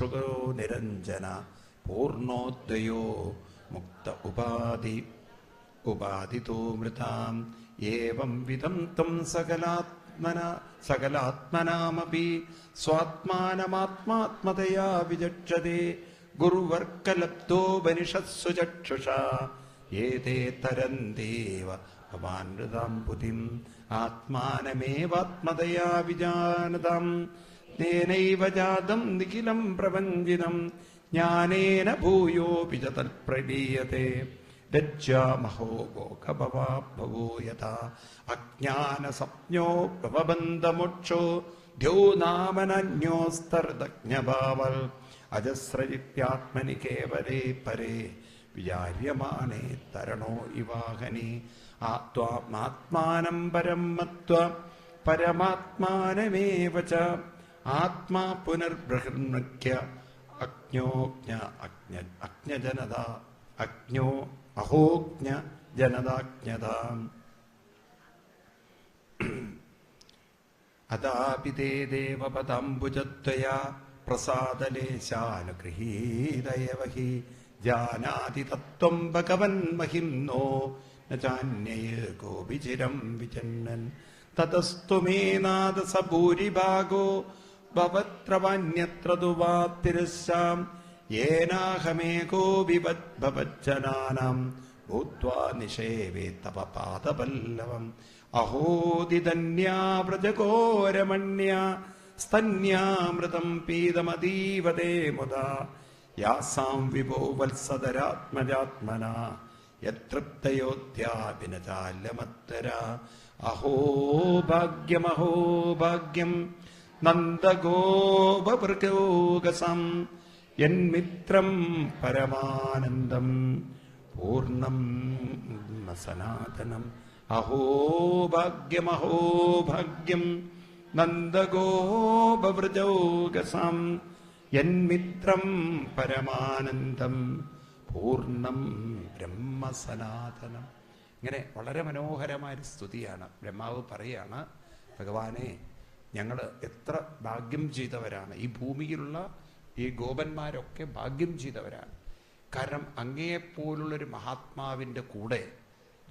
ചക്ഷുകോ നിരഞ്ജന പൂർണോദ്വയോ മുക്ത ഉപാധിതോ മൃതാം ഏവം വിധം ത്വം സകലാത്മനാമപി സ്വാത്മാനമാത്മാത്മതയാ വിചക്ഷതേ ഗുരുവർക്കലബ്ധോപനിഷത്സു ചക്ഷുഷാ ഏതേ തരന്തേവ ഭവാനൃതാം ബുദ്ധിം ആത്മാനമേവാത്മതയാ വിജാനതാം തേനൈവ ജാതം നിഖിലം പ്രപഞ്ചിതം ജ്ഞാനേന ഭൂയോപി ച തൽപ്രലീയതേ ലജ്ജാമഹോ ഭോഗഭവാഭവോ യഥാ അജ്ഞാനസപ്ഞോ ഭവബന്ധമോക്ഷോ ധ്യോ നാമനന്യോസ്തർദജ്ഞഭാവൽ അജസ്രജിത്യാത്മനി കേവലേ പരേ വിചാര്യമാണേ തരണോ ഇവാഹനി ആത്മാനം പരം മത്വ പരമാത്മാനമേവ ച ആത്മാ പുനർബൃഹന്മുഖ്യ അജ്ഞജനത അജ്ഞോ അഹോജ്ഞ ജനതാജ്ഞതാം അതാപി തേ ദേവപദാംബുജത്വയാ പ്രസാദലേശാനുഗൃഹീതയവ ഹി ജാനാതി തത്വം ഭഗവൻ മഹിംനോ ന ചാന്യേകോപി ചിരം വിചന്നൻ തതസ്തു മേ നാദ സ ഭൂരിഭാഗോ ഭവത്രവാന്യത്ര ദുവാ തിരസ്സാം യേനാഹമേകോ വിവദ്ഭവജ്ജനാനാം ഭൂത്വാ നിഷേവേ തവ പാദപല്ലവം അഹോദിധന്യാ വ്രജഘോരമണ്യാ സ്തന്യാമൃതം പീതമതീവതേ മുദാ യാസാം വിഭോ വത്സദരാത്മജാത്മനാ യതൃപ്തയോധ്യാഭിനചാല്യമത്തരാ അഹോ ഭാഗ്യം നന്ദഗോപവൃഗോഗസം യന്മിത്രം പരമാനന്ദം പൂർണ്ണം സനാതനം അഹോ ഭാഗ്യം നന്ദഗോപവൃജോഗസം യന്മിത്രം പരമാനന്ദം പൂർണ്ണം ബ്രഹ്മസനാതനം. ഇങ്ങനെ വളരെ മനോഹരമായൊരു സ്തുതിയാണ്. ബ്രഹ്മാവ് പറയാണ്, ഭഗവാനെ, ഞങ്ങൾ എത്ര ഭാഗ്യം ചെയ്തവരാണ്. ഈ ഭൂമിയിലുള്ള ഈ ഗോപന്മാരൊക്കെ ഭാഗ്യം ചെയ്തവരാണ്. കാരണം അങ്ങയെപ്പോലുള്ളൊരു മഹാത്മാവിൻ്റെ കൂടെ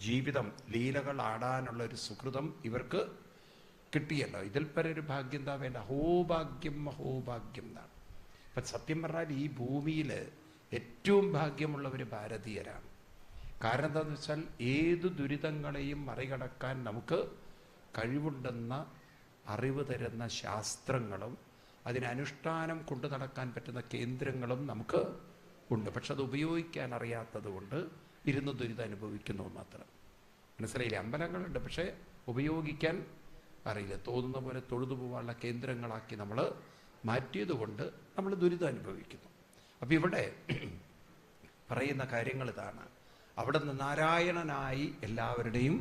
ജീവിതം ലീലകൾ ആടാനുള്ളൊരു സുഹൃതം ഇവർക്ക് കിട്ടിയല്ലോ. ഇതിൽ പരൊരു ഭാഗ്യം എന്താ വേണ്ട? അഹോഭാഗ്യം എന്നാണ്. ഇപ്പം സത്യം പറഞ്ഞാൽ ഈ ഭൂമിയിൽ ഏറ്റവും ഭാഗ്യമുള്ളവർ ഭാരതീയരാണ്. കാരണം എന്താണെന്ന് വെച്ചാൽ ഏതു ദുരിതങ്ങളെയും മറികടക്കാൻ നമുക്ക് കഴിവുണ്ടെന്ന അറിവ് തരുന്ന ശാസ്ത്രങ്ങളും അതിനനുഷ്ഠാനം കൊണ്ടു നടക്കാൻ പറ്റുന്ന കേന്ദ്രങ്ങളും നമുക്ക് ഉണ്ട്. പക്ഷെ അത് ഉപയോഗിക്കാൻ അറിയാത്തത് കൊണ്ട് ഇരുന്ന് ദുരിതം അനുഭവിക്കുന്നു മാത്രം. മനസ്സിലായില്ലേ? അമ്പലങ്ങളുണ്ട്, പക്ഷെ ഉപയോഗിക്കാൻ അറിയില്ല. തോന്നുന്ന പോലെ തൊഴുതു പോകാനുള്ള കേന്ദ്രങ്ങളാക്കി നമ്മൾ മാറ്റിയത് കൊണ്ട് നമ്മൾ ദുരിതം അനുഭവിക്കുന്നു. അപ്പം ഇവിടെ പറയുന്ന കാര്യങ്ങൾ ഇതാണ്. അവിടെ നിന്ന് നാരായണനായി എല്ലാവരുടെയും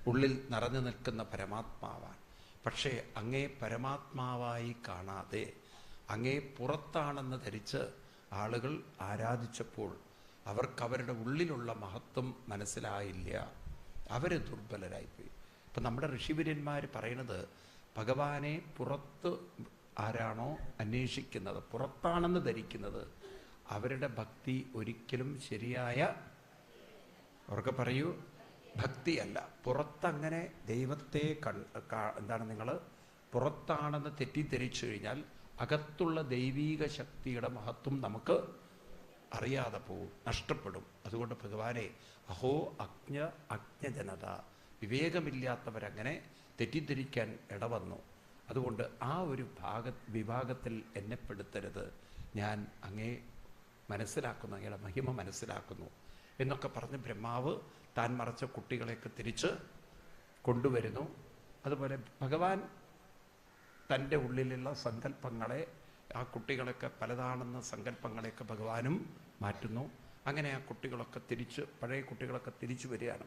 ഉള്ളിൽ നിറഞ്ഞു നിൽക്കുന്ന പരമാത്മാവാണ്. പക്ഷേ അങ്ങേ പരമാത്മാവായി കാണാതെ അങ്ങേ പുറത്താണെന്ന് ധരിച്ച് ആളുകൾ ആരാധിച്ചപ്പോൾ അവർക്കവരുടെ ഉള്ളിലുള്ള മഹത്വം മനസ്സിലായില്ല. അവർ ദുർബലരായിപ്പോയി. ഇപ്പം നമ്മുടെ ഋഷിവര്യന്മാർ പറയണത്, ഭഗവാനെ പുറത്ത് ആരാണോ അന്വേഷിക്കുന്നത്, പുറത്താണെന്ന് ധരിക്കുന്നത്, അവരുടെ ഭക്തി ഒരിക്കലും ശരിയായ, അവർക്ക് പറയൂ, ഭക്തിയല്ല. പുറത്തങ്ങനെ ദൈവത്തെ എന്താണ്, നിങ്ങൾ പുറത്താണെന്ന് തെറ്റിദ്ധരിച്ചു കഴിഞ്ഞാൽ അകത്തുള്ള ദൈവീക ശക്തിയുടെ മഹത്വം നമുക്ക് അറിയാതെ പോവും, നഷ്ടപ്പെടും. അതുകൊണ്ട് ഭഗവാനെ, അഹോ അജ്ഞജനത, വിവേകമില്ലാത്തവരങ്ങനെ തെറ്റിദ്ധരിക്കാൻ ഇടവന്നു. അതുകൊണ്ട് ആ ഒരു വിഭാഗത്തിൽ എന്നെ പെടുത്തരുത്. ഞാൻ അങ്ങേ മനസ്സിലാക്കുന്നു, അങ്ങയുടെ മഹിമ മനസ്സിലാക്കുന്നു എന്നൊക്കെ പറഞ്ഞ് ബ്രഹ്മാവ് താൻ മറച്ച കുട്ടികളെയൊക്കെ തിരിച്ച് കൊണ്ടുവരുന്നു. അതുപോലെ ഭഗവാൻ തൻ്റെ ഉള്ളിലുള്ള സങ്കല്പങ്ങളെ, ആ കുട്ടികളൊക്കെ പലതാണെന്ന സങ്കല്പങ്ങളെയൊക്കെ ഭഗവാനും മാറ്റുന്നു. അങ്ങനെ ആ കുട്ടികളൊക്കെ തിരിച്ച്, പഴയ കുട്ടികളൊക്കെ തിരിച്ചു വരികയാണ്.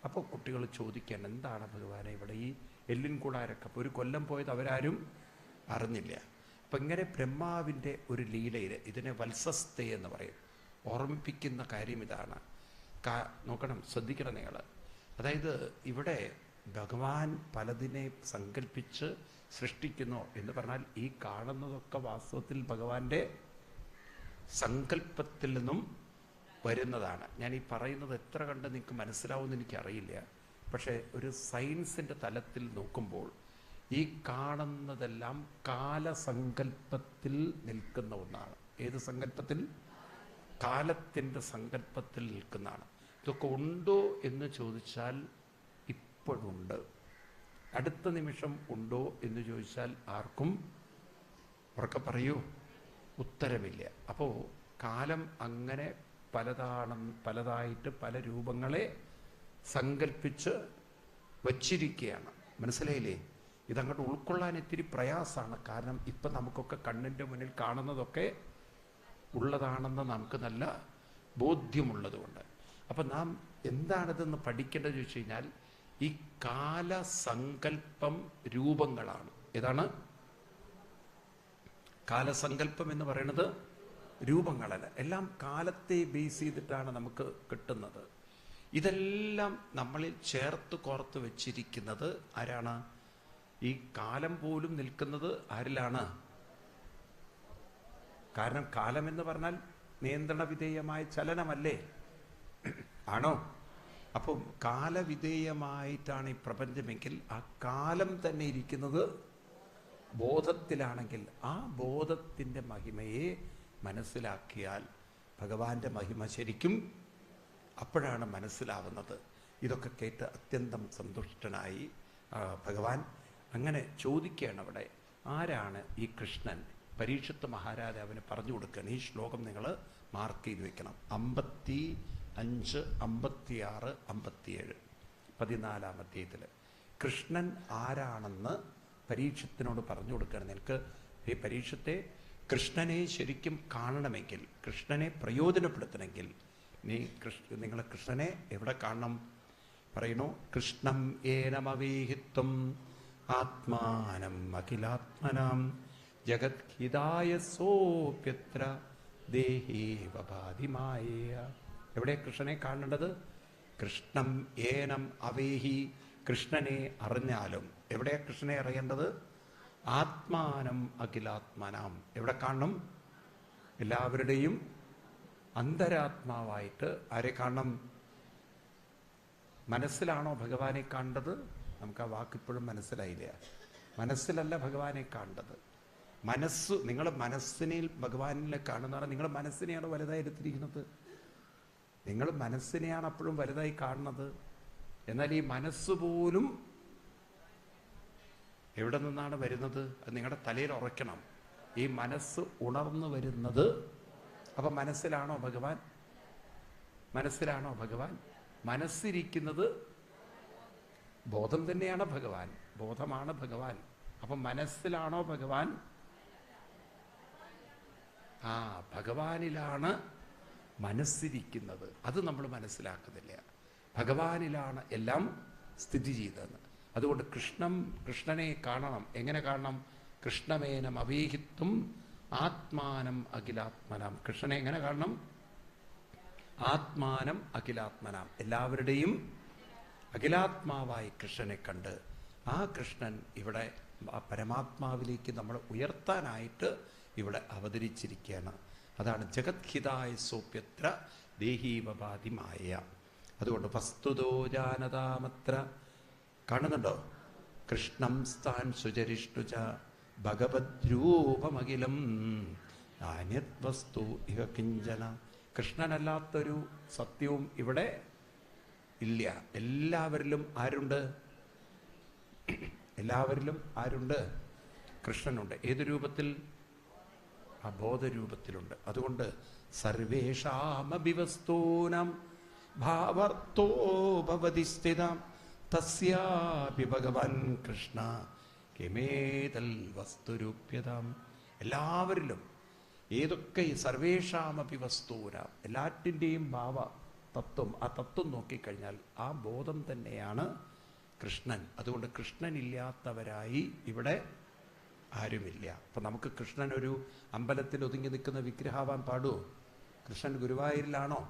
അപ്പോൾ കുട്ടികൾ ചോദിക്കാൻ, എന്താണ് ഭഗവാനെ ഇവിടെ ഈ എല്ലിൻ കൂടാരൊക്കെ? അപ്പോൾ ഒരു കൊല്ലം പോയത് അവരാരും അറിഞ്ഞില്ല. അപ്പം ഇങ്ങനെ ബ്രഹ്മാവിൻ്റെ ഒരു ലീലയിൽ, ഇതിനെ വത്സസ്തേ എന്ന് പറയും, ഓർമ്മിപ്പിക്കുന്ന കാര്യം ഇതാണ്. നോക്കണം, ശ്രദ്ധിക്കണം നിങ്ങൾ. അതായത് ഇവിടെ ഭഗവാൻ പലതിനെ സങ്കല്പിച്ച് സൃഷ്ടിക്കുന്നു എന്ന് പറഞ്ഞാൽ ഈ കാണുന്നതൊക്കെ വാസ്തവത്തിൽ ഭഗവാന്റെ സങ്കല്പത്തിൽ നിന്നും വരുന്നതാണ്. ഞാൻ ഈ പറയുന്നത് എത്ര കണ്ട് നിങ്ങൾക്ക് മനസ്സിലാവുമെന്ന് എനിക്കറിയില്ല. പക്ഷേ ഒരു സയൻസിൻ്റെ തലത്തിൽ നോക്കുമ്പോൾ ഈ കാണുന്നതെല്ലാം കാലസങ്കല്പത്തിൽ നിൽക്കുന്ന ഒന്നാണ്. ഏത് സങ്കല്പത്തിൽ? കാലത്തിൻ്റെ സങ്കല്പത്തിൽ നിൽക്കുന്നതാണ്. ഇതൊക്കെ ഉണ്ടോ എന്ന് ചോദിച്ചാൽ ഇപ്പോഴുണ്ട്. അടുത്ത നിമിഷം ഉണ്ടോ എന്ന് ചോദിച്ചാൽ ആർക്കും ഉറക്കെ പറയൂ ഉത്തരമില്ല. അപ്പോൾ കാലം അങ്ങനെ പലതായിട്ട് പല രൂപങ്ങളെ സങ്കല്പിച്ച് വച്ചിരിക്കുകയാണ്. മനസ്സിലായില്ലേ? ഇതങ്ങോട്ട് ഉൾക്കൊള്ളാൻ ഇത്തിരി പ്രയാസമാണ്. കാരണം ഇപ്പം നമുക്കൊക്കെ കണ്ണിൻ്റെ മുന്നിൽ കാണുന്നതൊക്കെ ഉള്ളതാണെന്ന് നമുക്ക് നല്ല ബോധ്യമുള്ളതുകൊണ്ട്. അപ്പം നാം എന്താണിതെന്ന് പഠിക്കേണ്ടത് ചോദിച്ചു കഴിഞ്ഞാൽ ഈ കാലസങ്കല്പം രൂപങ്ങളാണ്. ഏതാണ് കാലസങ്കല്പം എന്ന് പറയുന്നത്? രൂപങ്ങളല്ല, എല്ലാം കാലത്തെ ബേസ് ചെയ്തിട്ടാണ് നമുക്ക് കിട്ടുന്നത്. ഇതെല്ലാം നമ്മളിൽ ചേർത്ത് കോർത്ത് വെച്ചിരിക്കുന്നത് ആരാണ്? ഈ കാലം പോലും നിൽക്കുന്നത് ആരിലാണ്? കാരണം കാലം എന്ന് പറഞ്ഞാൽ നിയന്ത്രണ വിധേയമായ ചലനമല്ലേ? ആണോ? അപ്പം കാലവിധേയമായിട്ടാണ് ഈ പ്രപഞ്ചമെങ്കിൽ ആ കാലം തന്നെ ഇരിക്കുന്നത് ബോധത്തിലാണെങ്കിൽ ആ ബോധത്തിൻ്റെ മഹിമയെ മനസ്സിലാക്കിയാൽ ഭഗവാന്റെ മഹിമ ശരിക്കും അപ്പോഴാണ് മനസ്സിലാവുന്നത്. ഇതൊക്കെ കേട്ട് അത്യന്തം സന്തുഷ്ടനായി ഭഗവാൻ അങ്ങനെ ചോദിക്കുകയാണ് അവിടെ, ആരാണ് ഈ കൃഷ്ണൻ? പരീക്ഷത്ത് മഹാരാജാവിന് പറഞ്ഞു കൊടുക്കുകയാണ്. ഈ ശ്ലോകം നിങ്ങൾ മാർക്ക് ചെയ്ത് വെക്കണം. 55, 56, 57 14-ാം അധ്യായത്തിൽ കൃഷ്ണൻ ആരാണെന്ന് പരീക്ഷത്തിനോട് പറഞ്ഞു കൊടുക്കുകയാണ്. നിനക്ക് ഈ പരീക്ഷത്തെ കൃഷ്ണനെ ശരിക്കും കാണണമെങ്കിൽ, കൃഷ്ണനെ പ്രയോജനപ്പെടുത്തണമെങ്കിൽ നിങ്ങൾ കൃഷ്ണനെ എവിടെ കാണണം? പറയുന്നു, കൃഷ്ണം ഏനമവേഹിത്വം ആത്മാനം അഖിലാത്മനാം ജഗദ്ഹിതായ സോപ്യത്ര ദേഹേവഭാതിമായ. എവിടെ കൃഷ്ണനെ കാണേണ്ടത്? കൃഷ്ണം ഏനം അവേഹി, കൃഷ്ണനെ അറിഞ്ഞാലും. എവിടെയാ കൃഷ്ണനെ അറിയേണ്ടത്? ആത്മാനം അഖിലാത്മനാം. എവിടെ കാണണം? എല്ലാവരുടെയും അന്തരാത്മാവായിട്ട്. ആരെ കാണണം? മനസ്സിലാണോ ഭഗവാനെ കണ്ടത്? നമുക്ക് ആ വാക്കിപ്പോഴും മനസ്സിലായില്ല. മനസ്സിലല്ല ഭഗവാനെ കണ്ടത്. മനസ്സ്, നിങ്ങൾ മനസ്സിനെ ഭഗവാനിലെ കാണുന്നതാണ്. നിങ്ങൾ മനസ്സിനെയാണ് വലുതായി എടുത്തിരിക്കുന്നത്. നിങ്ങൾ മനസ്സിനെയാണ് അപ്പോഴും വലുതായി കാണുന്നത്. എന്നാൽ ഈ മനസ്സ് പോലും എവിടെ നിന്നാണ് വരുന്നത്? അത് നിങ്ങളുടെ തലയിൽ ഉറയ്ക്കണം. ഈ മനസ്സ് ഉണർന്നു വരുന്നത്. അപ്പം മനസ്സിലാണോ ഭഗവാൻ? മനസ്സിലാണോ ഭഗവാൻ? മനസ്സിരിക്കുന്നത് ബോധം തന്നെയാണ് ഭഗവാൻ. ബോധമാണ് ഭഗവാൻ. അപ്പം മനസ്സിലാണോ ഭഗവാൻ? ഭഗവാനിലാണ് മനസ്സിരിക്കുന്നത്. അത് നമ്മൾ മനസ്സിലാക്കുന്നില്ല. ഭഗവാനിലാണ് എല്ലാം സ്ഥിതി ചെയ്തതെന്ന്. അതുകൊണ്ട് കൃഷ്ണനെ കാണണം. എങ്ങനെ കാണണം? കൃഷ്ണമേനം അവേഹിത്വം ആത്മാനം അഖിലാത്മനാം. കൃഷ്ണനെ എങ്ങനെ കാണണം? ആത്മാനം അഖിലാത്മനാം. എല്ലാവരുടെയും അഖിലാത്മാവായി കൃഷ്ണനെ കണ്ട് ആ കൃഷ്ണൻ ഇവിടെ പരമാത്മാവിലേക്ക് നമ്മൾ ഉയർത്താനായിട്ട് ഇവിടെ അവതരിച്ചിരിക്കുകയാണ്. അതാണ് ജഗദ്ഹിതായ സോപ്യത്ര ദേഹീവപാതിമായ. അതുകൊണ്ട് വസ്തുതോ ജാനതാമത്ര. കാണുന്നുണ്ടോ? കൃഷ്ണം സ്ഥാൻ സുചരിഷ്ണുച ഭഗവദ്രൂപമഖിലം നാന്യത് വസ്തു ഇഹ കിഞ്ചന. കൃഷ്ണനല്ലാത്തൊരു സത്യവും ഇവിടെ ഇല്ല. എല്ലാവരിലും ആരുണ്ട്? എല്ലാവരിലും ആരുണ്ട്? കൃഷ്ണനുണ്ട്. ഏത് രൂപത്തിൽ? ബോധരൂപത്തിലുണ്ട്. അതുകൊണ്ട് സർവേഷാമഭിവസ്തൂനാം ഭാവർത്തോ ഭവതി സ്ഥിതാം തസ്യാപി ഭഗവാൻ കൃഷ്ണ കിമേതൽ വസ്തുരൂപ്യതാം. എല്ലാവരിലും ഏതൊക്കെ സർവേഷാമപി വസ്തൂനാം, എല്ലാറ്റിൻ്റെയും ഭാവ തത്വം, ആ തത്വം നോക്കിക്കഴിഞ്ഞാൽ ആ ബോധം തന്നെയാണ് കൃഷ്ണൻ. അതുകൊണ്ട് കൃഷ്ണനില്ലാത്തവരായി ഇവിടെ ആരുമില്ല. അപ്പം നമുക്ക് കൃഷ്ണൻ ഒരു അമ്പലത്തിൽ ഒതുങ്ങി നിൽക്കുന്ന വിഗ്രഹമാവാൻ പാടുമോ? കൃഷ്ണൻ ഗുരുവായൂരിലാണോ?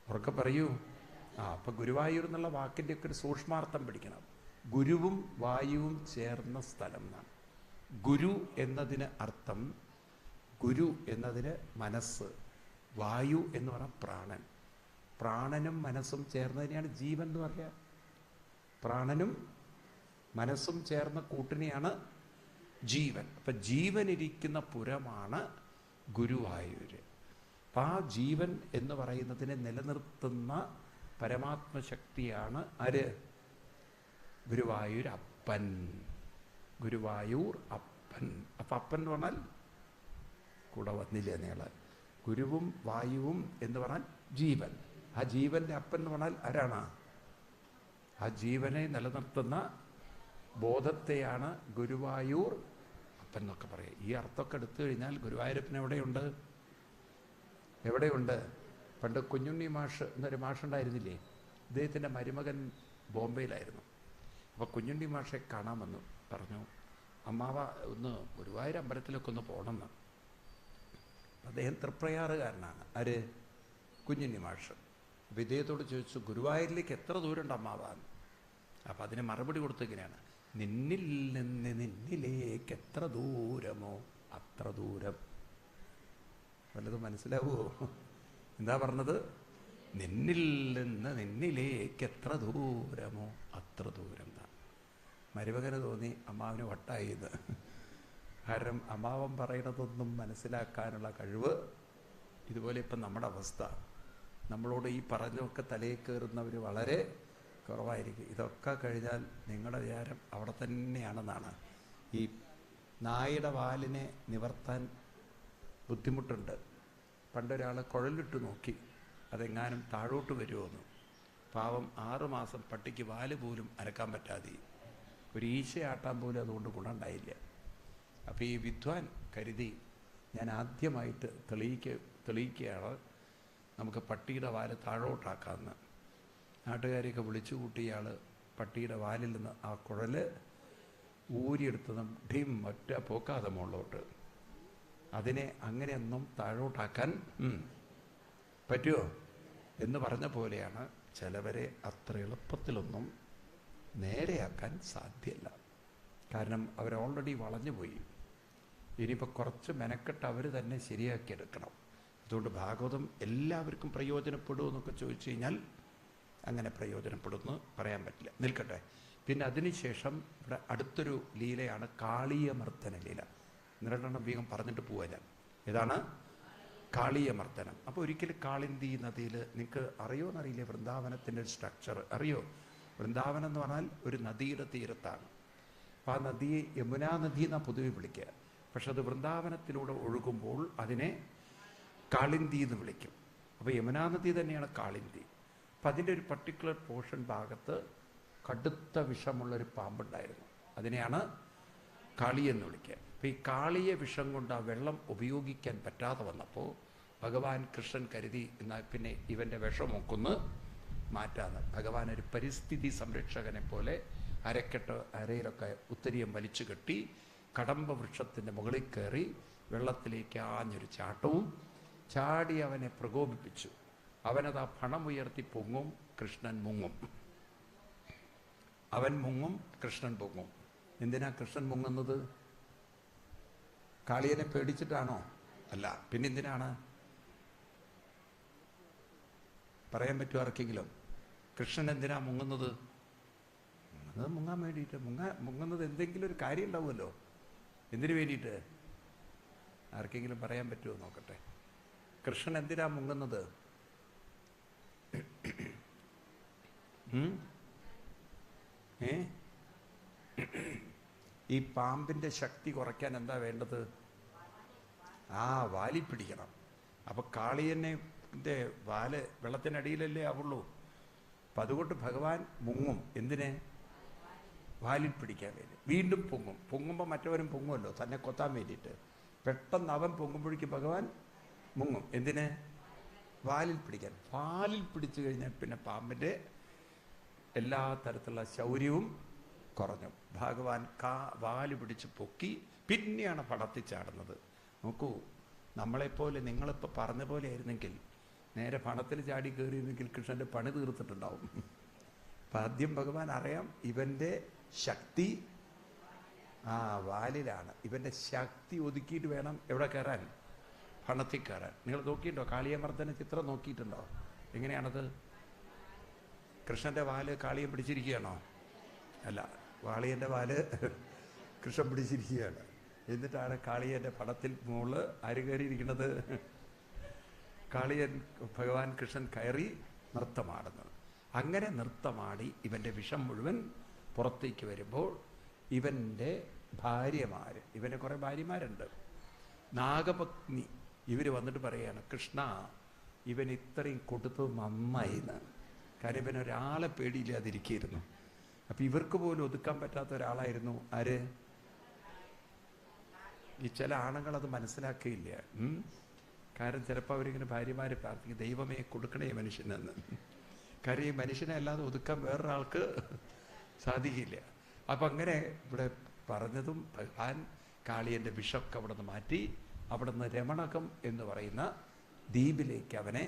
ഉറക്കെ പറയൂ. അപ്പൊ ഗുരുവായൂർ എന്നുള്ള വാക്കിൻ്റെ ഒക്കെ ഒരു സൂക്ഷ്മാർത്ഥം പിടിക്കണം. ഗുരുവും വായുവും ചേർന്ന സ്ഥലം എന്നാണ്. ഗുരു എന്നതിന് അർത്ഥം, ഗുരു എന്നതിന് മനസ്സ്, വായു എന്ന് പറഞ്ഞാൽ പ്രാണൻ. പ്രാണനും മനസ്സും ചേർന്നതിനെയാണ് ജീവൻ എന്ന് പറയുക. പ്രാണനും മനസ്സും ചേർന്ന കൂട്ടിനെയാണ് ജീവൻ. അപ്പൊ ജീവൻ ഇരിക്കുന്ന പുരമാണ് ഗുരുവായൂര്. അപ്പം ആ ജീവൻ എന്ന് പറയുന്നതിനെ നിലനിർത്തുന്ന പരമാത്മശക്തിയാണ് ആര്? ഗുരുവായൂർ അപ്പൻ. ഗുരുവായൂർ അപ്പൻ. അപ്പം അപ്പൻ എന്ന് പറഞ്ഞാൽ കൂടെ വന്നില്ലേ നീള്? ഗുരുവും വായുവും എന്ന് പറഞ്ഞാൽ ജീവൻ. ആ ജീവന്റെ അപ്പൻ എന്ന് പറഞ്ഞാൽ ആരാണ്? ആ ജീവനെ നിലനിർത്തുന്ന ബോധത്തെയാണ് ഗുരുവായൂർ അപ്പൻ എന്നൊക്കെ പറയുക. ഈ അർത്ഥമൊക്കെ എടുത്തു കഴിഞ്ഞാൽ ഗുരുവായൂരപ്പൻ എവിടെയുണ്ട്? എവിടെയുണ്ട്? പണ്ട് കുഞ്ഞുണ്ണി മാഷ് എന്നൊരു മാഷുണ്ടായിരുന്നില്ലേ? ഇദ്ദേഹത്തിൻ്റെ മരുമകൻ ബോംബെയിലായിരുന്നു. അപ്പോൾ കുഞ്ഞുണ്ണി മാഷെ കാണാൻ വന്നു. പറഞ്ഞു, അമ്മാവ ഒന്ന് ഗുരുവായൂർ അമ്പലത്തിലൊക്കെ ഒന്ന് പോകണമെന്ന്. അദ്ദേഹം തൃപ്രയാറുകാരനാണ്. ആര്? കുഞ്ഞുണ്ണി മാഷ്. അപ്പോൾ ഇദ്ദേഹത്തോട് ചോദിച്ചു, ഗുരുവായൂരിലേക്ക് എത്ര ദൂരമുണ്ട് അമ്മാവാന്ന്? അപ്പം അതിന് മറുപടി കൊടുത്തിങ്ങനെയാണ്, നിന്നിൽ നിന്ന് നിന്നിലേക്ക് എത്ര ദൂരമോ അത്ര ദൂരം. വല്ലതും മനസ്സിലാവുമോ? എന്താ പറഞ്ഞത്? നിന്നിൽ നിന്ന് നിന്നിലേക്ക് എത്ര ദൂരമോ അത്ര ദൂരം. മരുമകന് തോന്നി അമ്മാവിന് വട്ടായത്. കാരണം അമ്മാവൻ പറയുന്നതൊന്നും മനസ്സിലാക്കാനുള്ള കഴിവ് ഇതുപോലെ ഇപ്പം നമ്മുടെ അവസ്ഥ. നമ്മളോട് ഈ പറഞ്ഞൊക്കെ തലയിൽ കയറുന്നവർ വളരെ കുറവായിരിക്കും. ഇതൊക്കെ കഴിഞ്ഞാൽ നിങ്ങളുടെ വിചാരം അവിടെ തന്നെയാണെന്നാണ്. ഈ നായയുടെ വാലിനെ നിവർത്താൻ ബുദ്ധിമുട്ടുണ്ട്. പണ്ടൊരാൾ കുഴലിട്ട് നോക്കി അതെങ്ങാനും താഴോട്ട് വരുമോന്ന്. പാവം 6 മാസം പട്ടിക്ക് വാല് പോലും അനക്കാൻ പറ്റാതെ, ഒരു ഈശയാട്ടാൻ പോലും അതുകൊണ്ട് ഗുണമുണ്ടായില്ല. അപ്പോൾ ഈ വിദ്വാൻ കരുതി, ഞാൻ ആദ്യമായിട്ട് തെളിയിക്കുകയാണ് നമുക്ക് പട്ടിയുടെ വാല് താഴോട്ടാക്കാമെന്ന്. നാട്ടുകാരെയൊക്കെ വിളിച്ചു കൂട്ടിയയാൾ പട്ടിയുടെ വാലിൽ നിന്ന് ആ കുഴൽ ഊരിയെടുത്തതും ഡിം ഒറ്റ പോക്കാതെ മുകളിലോട്ട്. അതിനെ അങ്ങനെയൊന്നും താഴോട്ടാക്കാൻ പറ്റുമോ എന്ന് പറഞ്ഞ പോലെയാണ് ചിലവരെ അത്ര എളുപ്പത്തിലൊന്നും നേരെയാക്കാൻ സാധ്യമല്ല. കാരണം അവർ ഓൾറെഡി വളഞ്ഞുപോയി. ഇനിയിപ്പോൾ കുറച്ച് മെനക്കെട്ട് അവർ തന്നെ ശരിയാക്കിയെടുക്കണം. അതുകൊണ്ട് ഭാഗവതം എല്ലാവർക്കും പ്രയോജനപ്പെടുമെന്നൊക്കെ ചോദിച്ചു കഴിഞ്ഞാൽ അങ്ങനെ പ്രയോജനപ്പെടുമെന്ന് പറയാൻ പറ്റില്ല. നിൽക്കട്ടെ. പിന്നെ അതിനുശേഷം ഇവിടെ അടുത്തൊരു ലീലയാണ് കാളീയമർദ്ദന ലീല. നിരണ്ടെണ്ണം വേഗം പറഞ്ഞിട്ട് പോവാ ഞാൻ. ഏതാണ് കാളീയമർദ്ദനം? അപ്പോൾ ഒരിക്കലും കാളിന്തി നദിയിൽ, നിങ്ങൾക്ക് അറിയുമോയെന്നറിയില്ലേ വൃന്ദാവനത്തിൻ്റെ ഒരു സ്ട്രക്ചർ? അറിയോ? വൃന്ദാവനം എന്ന് പറഞ്ഞാൽ ഒരു നദിയുടെ തീരത്താണ്. അപ്പോൾ ആ നദിയെ യമുനാ നദി എന്നാണ് പൊതുവെ വിളിക്കുക. പക്ഷെ അത് വൃന്ദാവനത്തിലൂടെ ഒഴുകുമ്പോൾ അതിനെ കാളിന്തി എന്ന് വിളിക്കും. അപ്പോൾ യമുനാ നദി തന്നെയാണ് കാളിന്തി. അപ്പം അതിൻ്റെ ഒരു പർട്ടിക്കുലർ പോർഷൻ ഭാഗത്ത് കടുത്ത വിഷമുള്ളൊരു പാമ്പുണ്ടായിരുന്നു. അതിനെയാണ് കാളി എന്ന് വിളിക്കുക. അപ്പോൾ ഈ കാളിയെ വിഷം കൊണ്ട് ആ വെള്ളം ഉപയോഗിക്കാൻ പറ്റാതെ വന്നപ്പോൾ ഭഗവാൻ കൃഷ്ണൻ കരുതി എന്നാൽ പിന്നെ ഇവൻ്റെ വിഷമൊക്കൊന്ന് മാറ്റാന്ന്. ഭഗവാൻ ഒരു പരിസ്ഥിതി സംരക്ഷകനെ പോലെ അരയിലൊക്കെ ഉത്തരീയം വലിച്ചു കെട്ടി കടമ്പ വൃക്ഷത്തിൻ്റെ മുകളിൽ കയറി വെള്ളത്തിലേക്ക് ആഞ്ഞൊരു ചാട്ടവും ചാടി അവനെ പ്രകോപിപ്പിച്ചു. അവനത് ആ പണമുയർത്തി പൊങ്ങും, കൃഷ്ണൻ മുങ്ങും. അവൻ മുങ്ങും, കൃഷ്ണൻ പൊങ്ങും. എന്തിനാ കൃഷ്ണൻ മുങ്ങുന്നത്? കാളിയനെ പേടിച്ചിട്ടാണോ? അല്ല. പിന്നെന്തിനാണ്? പറയാൻ പറ്റുമോ ആർക്കെങ്കിലും? കൃഷ്ണൻ എന്തിനാ മുങ്ങുന്നത്? അത് മുങ്ങാൻ വേണ്ടിയിട്ട്. മുങ്ങുന്നത് എന്തെങ്കിലും ഒരു കാര്യം ഉണ്ടാവുമല്ലോ. എന്തിനു വേണ്ടിയിട്ട്? ആർക്കെങ്കിലും പറയാൻ പറ്റുമോ നോക്കട്ടെ. കൃഷ്ണൻ എന്തിനാ മുങ്ങുന്നത്? ഈ പാമ്പിൻ്റെ ശക്തി കുറയ്ക്കാൻ എന്താ വേണ്ടത്? വാലി പിടിക്കണം. അപ്പൊ കാളിയനെ വാല് വെള്ളത്തിനടിയിലല്ലേ ആവുള്ളൂ. അപ്പം അതുകൊണ്ട് ഭഗവാൻ മുങ്ങും. എന്തിനെ? വാലിൽ പിടിക്കാൻ വേണ്ടി. വീണ്ടും പൊങ്ങും. പൊങ്ങുമ്പോൾ മറ്റവരും പൊങ്ങുമല്ലോ തന്നെ കൊത്താൻ വേണ്ടിയിട്ട്. പെട്ടെന്ന് അവൻ പൊങ്ങുമ്പോഴേക്ക് ഭഗവാൻ മുങ്ങും. എന്തിന്? വാലിൽ പിടിക്കാൻ. വാലിൽ പിടിച്ചു കഴിഞ്ഞാൽ പിന്നെ പാമ്പിൻ്റെ എല്ലാ തരത്തിലുള്ള ശൗര്യവും കുറഞ്ഞു. ഭഗവാൻ വാല് പിടിച്ച് പൊക്കി പിന്നെയാണ് പടത്തി ചാടുന്നത്. നോക്കൂ, നമ്മളെപ്പോലെ നിങ്ങളിപ്പോൾ പറഞ്ഞ പോലെ ആയിരുന്നെങ്കിൽ നേരെ പണത്തിൽ ചാടി കയറിയിരുന്നെങ്കിൽ കൃഷ്ണൻ്റെ പണി തീർത്തിട്ടുണ്ടാവും. അപ്പം ആദ്യം ഭഗവാൻ അറിയാം ഇവൻ്റെ ശക്തി വാലിലാണ്. ഇവൻ്റെ ശക്തി ഒതുക്കിയിട്ട് വേണം എവിടെ കയറാൻ? പണത്തിൽ കയറാൻ. നിങ്ങൾ നോക്കിയിട്ടുണ്ടോ? കാളിയമർദ്ദന ചിത്രം നോക്കിയിട്ടുണ്ടോ? എങ്ങനെയാണത്? കൃഷ്ണൻ്റെ വാല് കാളിയം പിടിച്ചിരിക്കുകയാണോ? അല്ല, വാളിയൻ്റെ വാല് കൃഷ്ണൻ പിടിച്ചിരിക്കുകയാണ്. എന്നിട്ടാണ് കാളിയൻ്റെ പടത്തിൽ മുകളിൽ ആര് കയറിയിരിക്കുന്നത്? കാളിയൻ ഭഗവാൻ കൃഷ്ണൻ കയറി നൃത്തമാടുന്നത്. അങ്ങനെ നൃത്തമാടി ഇവൻ്റെ വിഷം മുഴുവൻ പുറത്തേക്ക് വരുമ്പോൾ ഇവൻ്റെ ഭാര്യമാർ, ഇവൻ്റെ കുറേ ഭാര്യമാരുണ്ട്, നാഗപത്നി, ഇവർ വന്നിട്ട് പറയുകയാണ്, കൃഷ്ണ ഇവൻ ഇത്രയും കൊടുത്തത് നന്നായിന്ന്. കാര്യം ഇവൻ ഒരാളെ പേടിയില്ലാതിരിക്കുന്നു. അപ്പം ഇവർക്ക് പോലും ഒതുക്കാൻ പറ്റാത്ത ഒരാളായിരുന്നു ആര്? ഈ ചില ആണുങ്ങളത് മനസ്സിലാക്കിയില്ല. കാരണം ചിലപ്പോൾ അവരിങ്ങനെ ഭാര്യമാരെ പ്രാർത്ഥിക്കും, ദൈവമേ കൊടുക്കണേ മനുഷ്യനെന്ന്. കാര്യം ഈ മനുഷ്യനെ അല്ലാതെ ഒതുക്കാൻ വേറൊരാൾക്ക് സാധിക്കില്ല. അപ്പം അങ്ങനെ ഇവിടെ പറഞ്ഞതും ഭഗവാൻ കാളിയൻ്റെ വിഷമൊക്കെ അവിടെ നിന്ന് മാറ്റി അവിടെ നിന്ന് രമണകം എന്ന് പറയുന്ന ദ്വീപിലേക്ക് അവനെ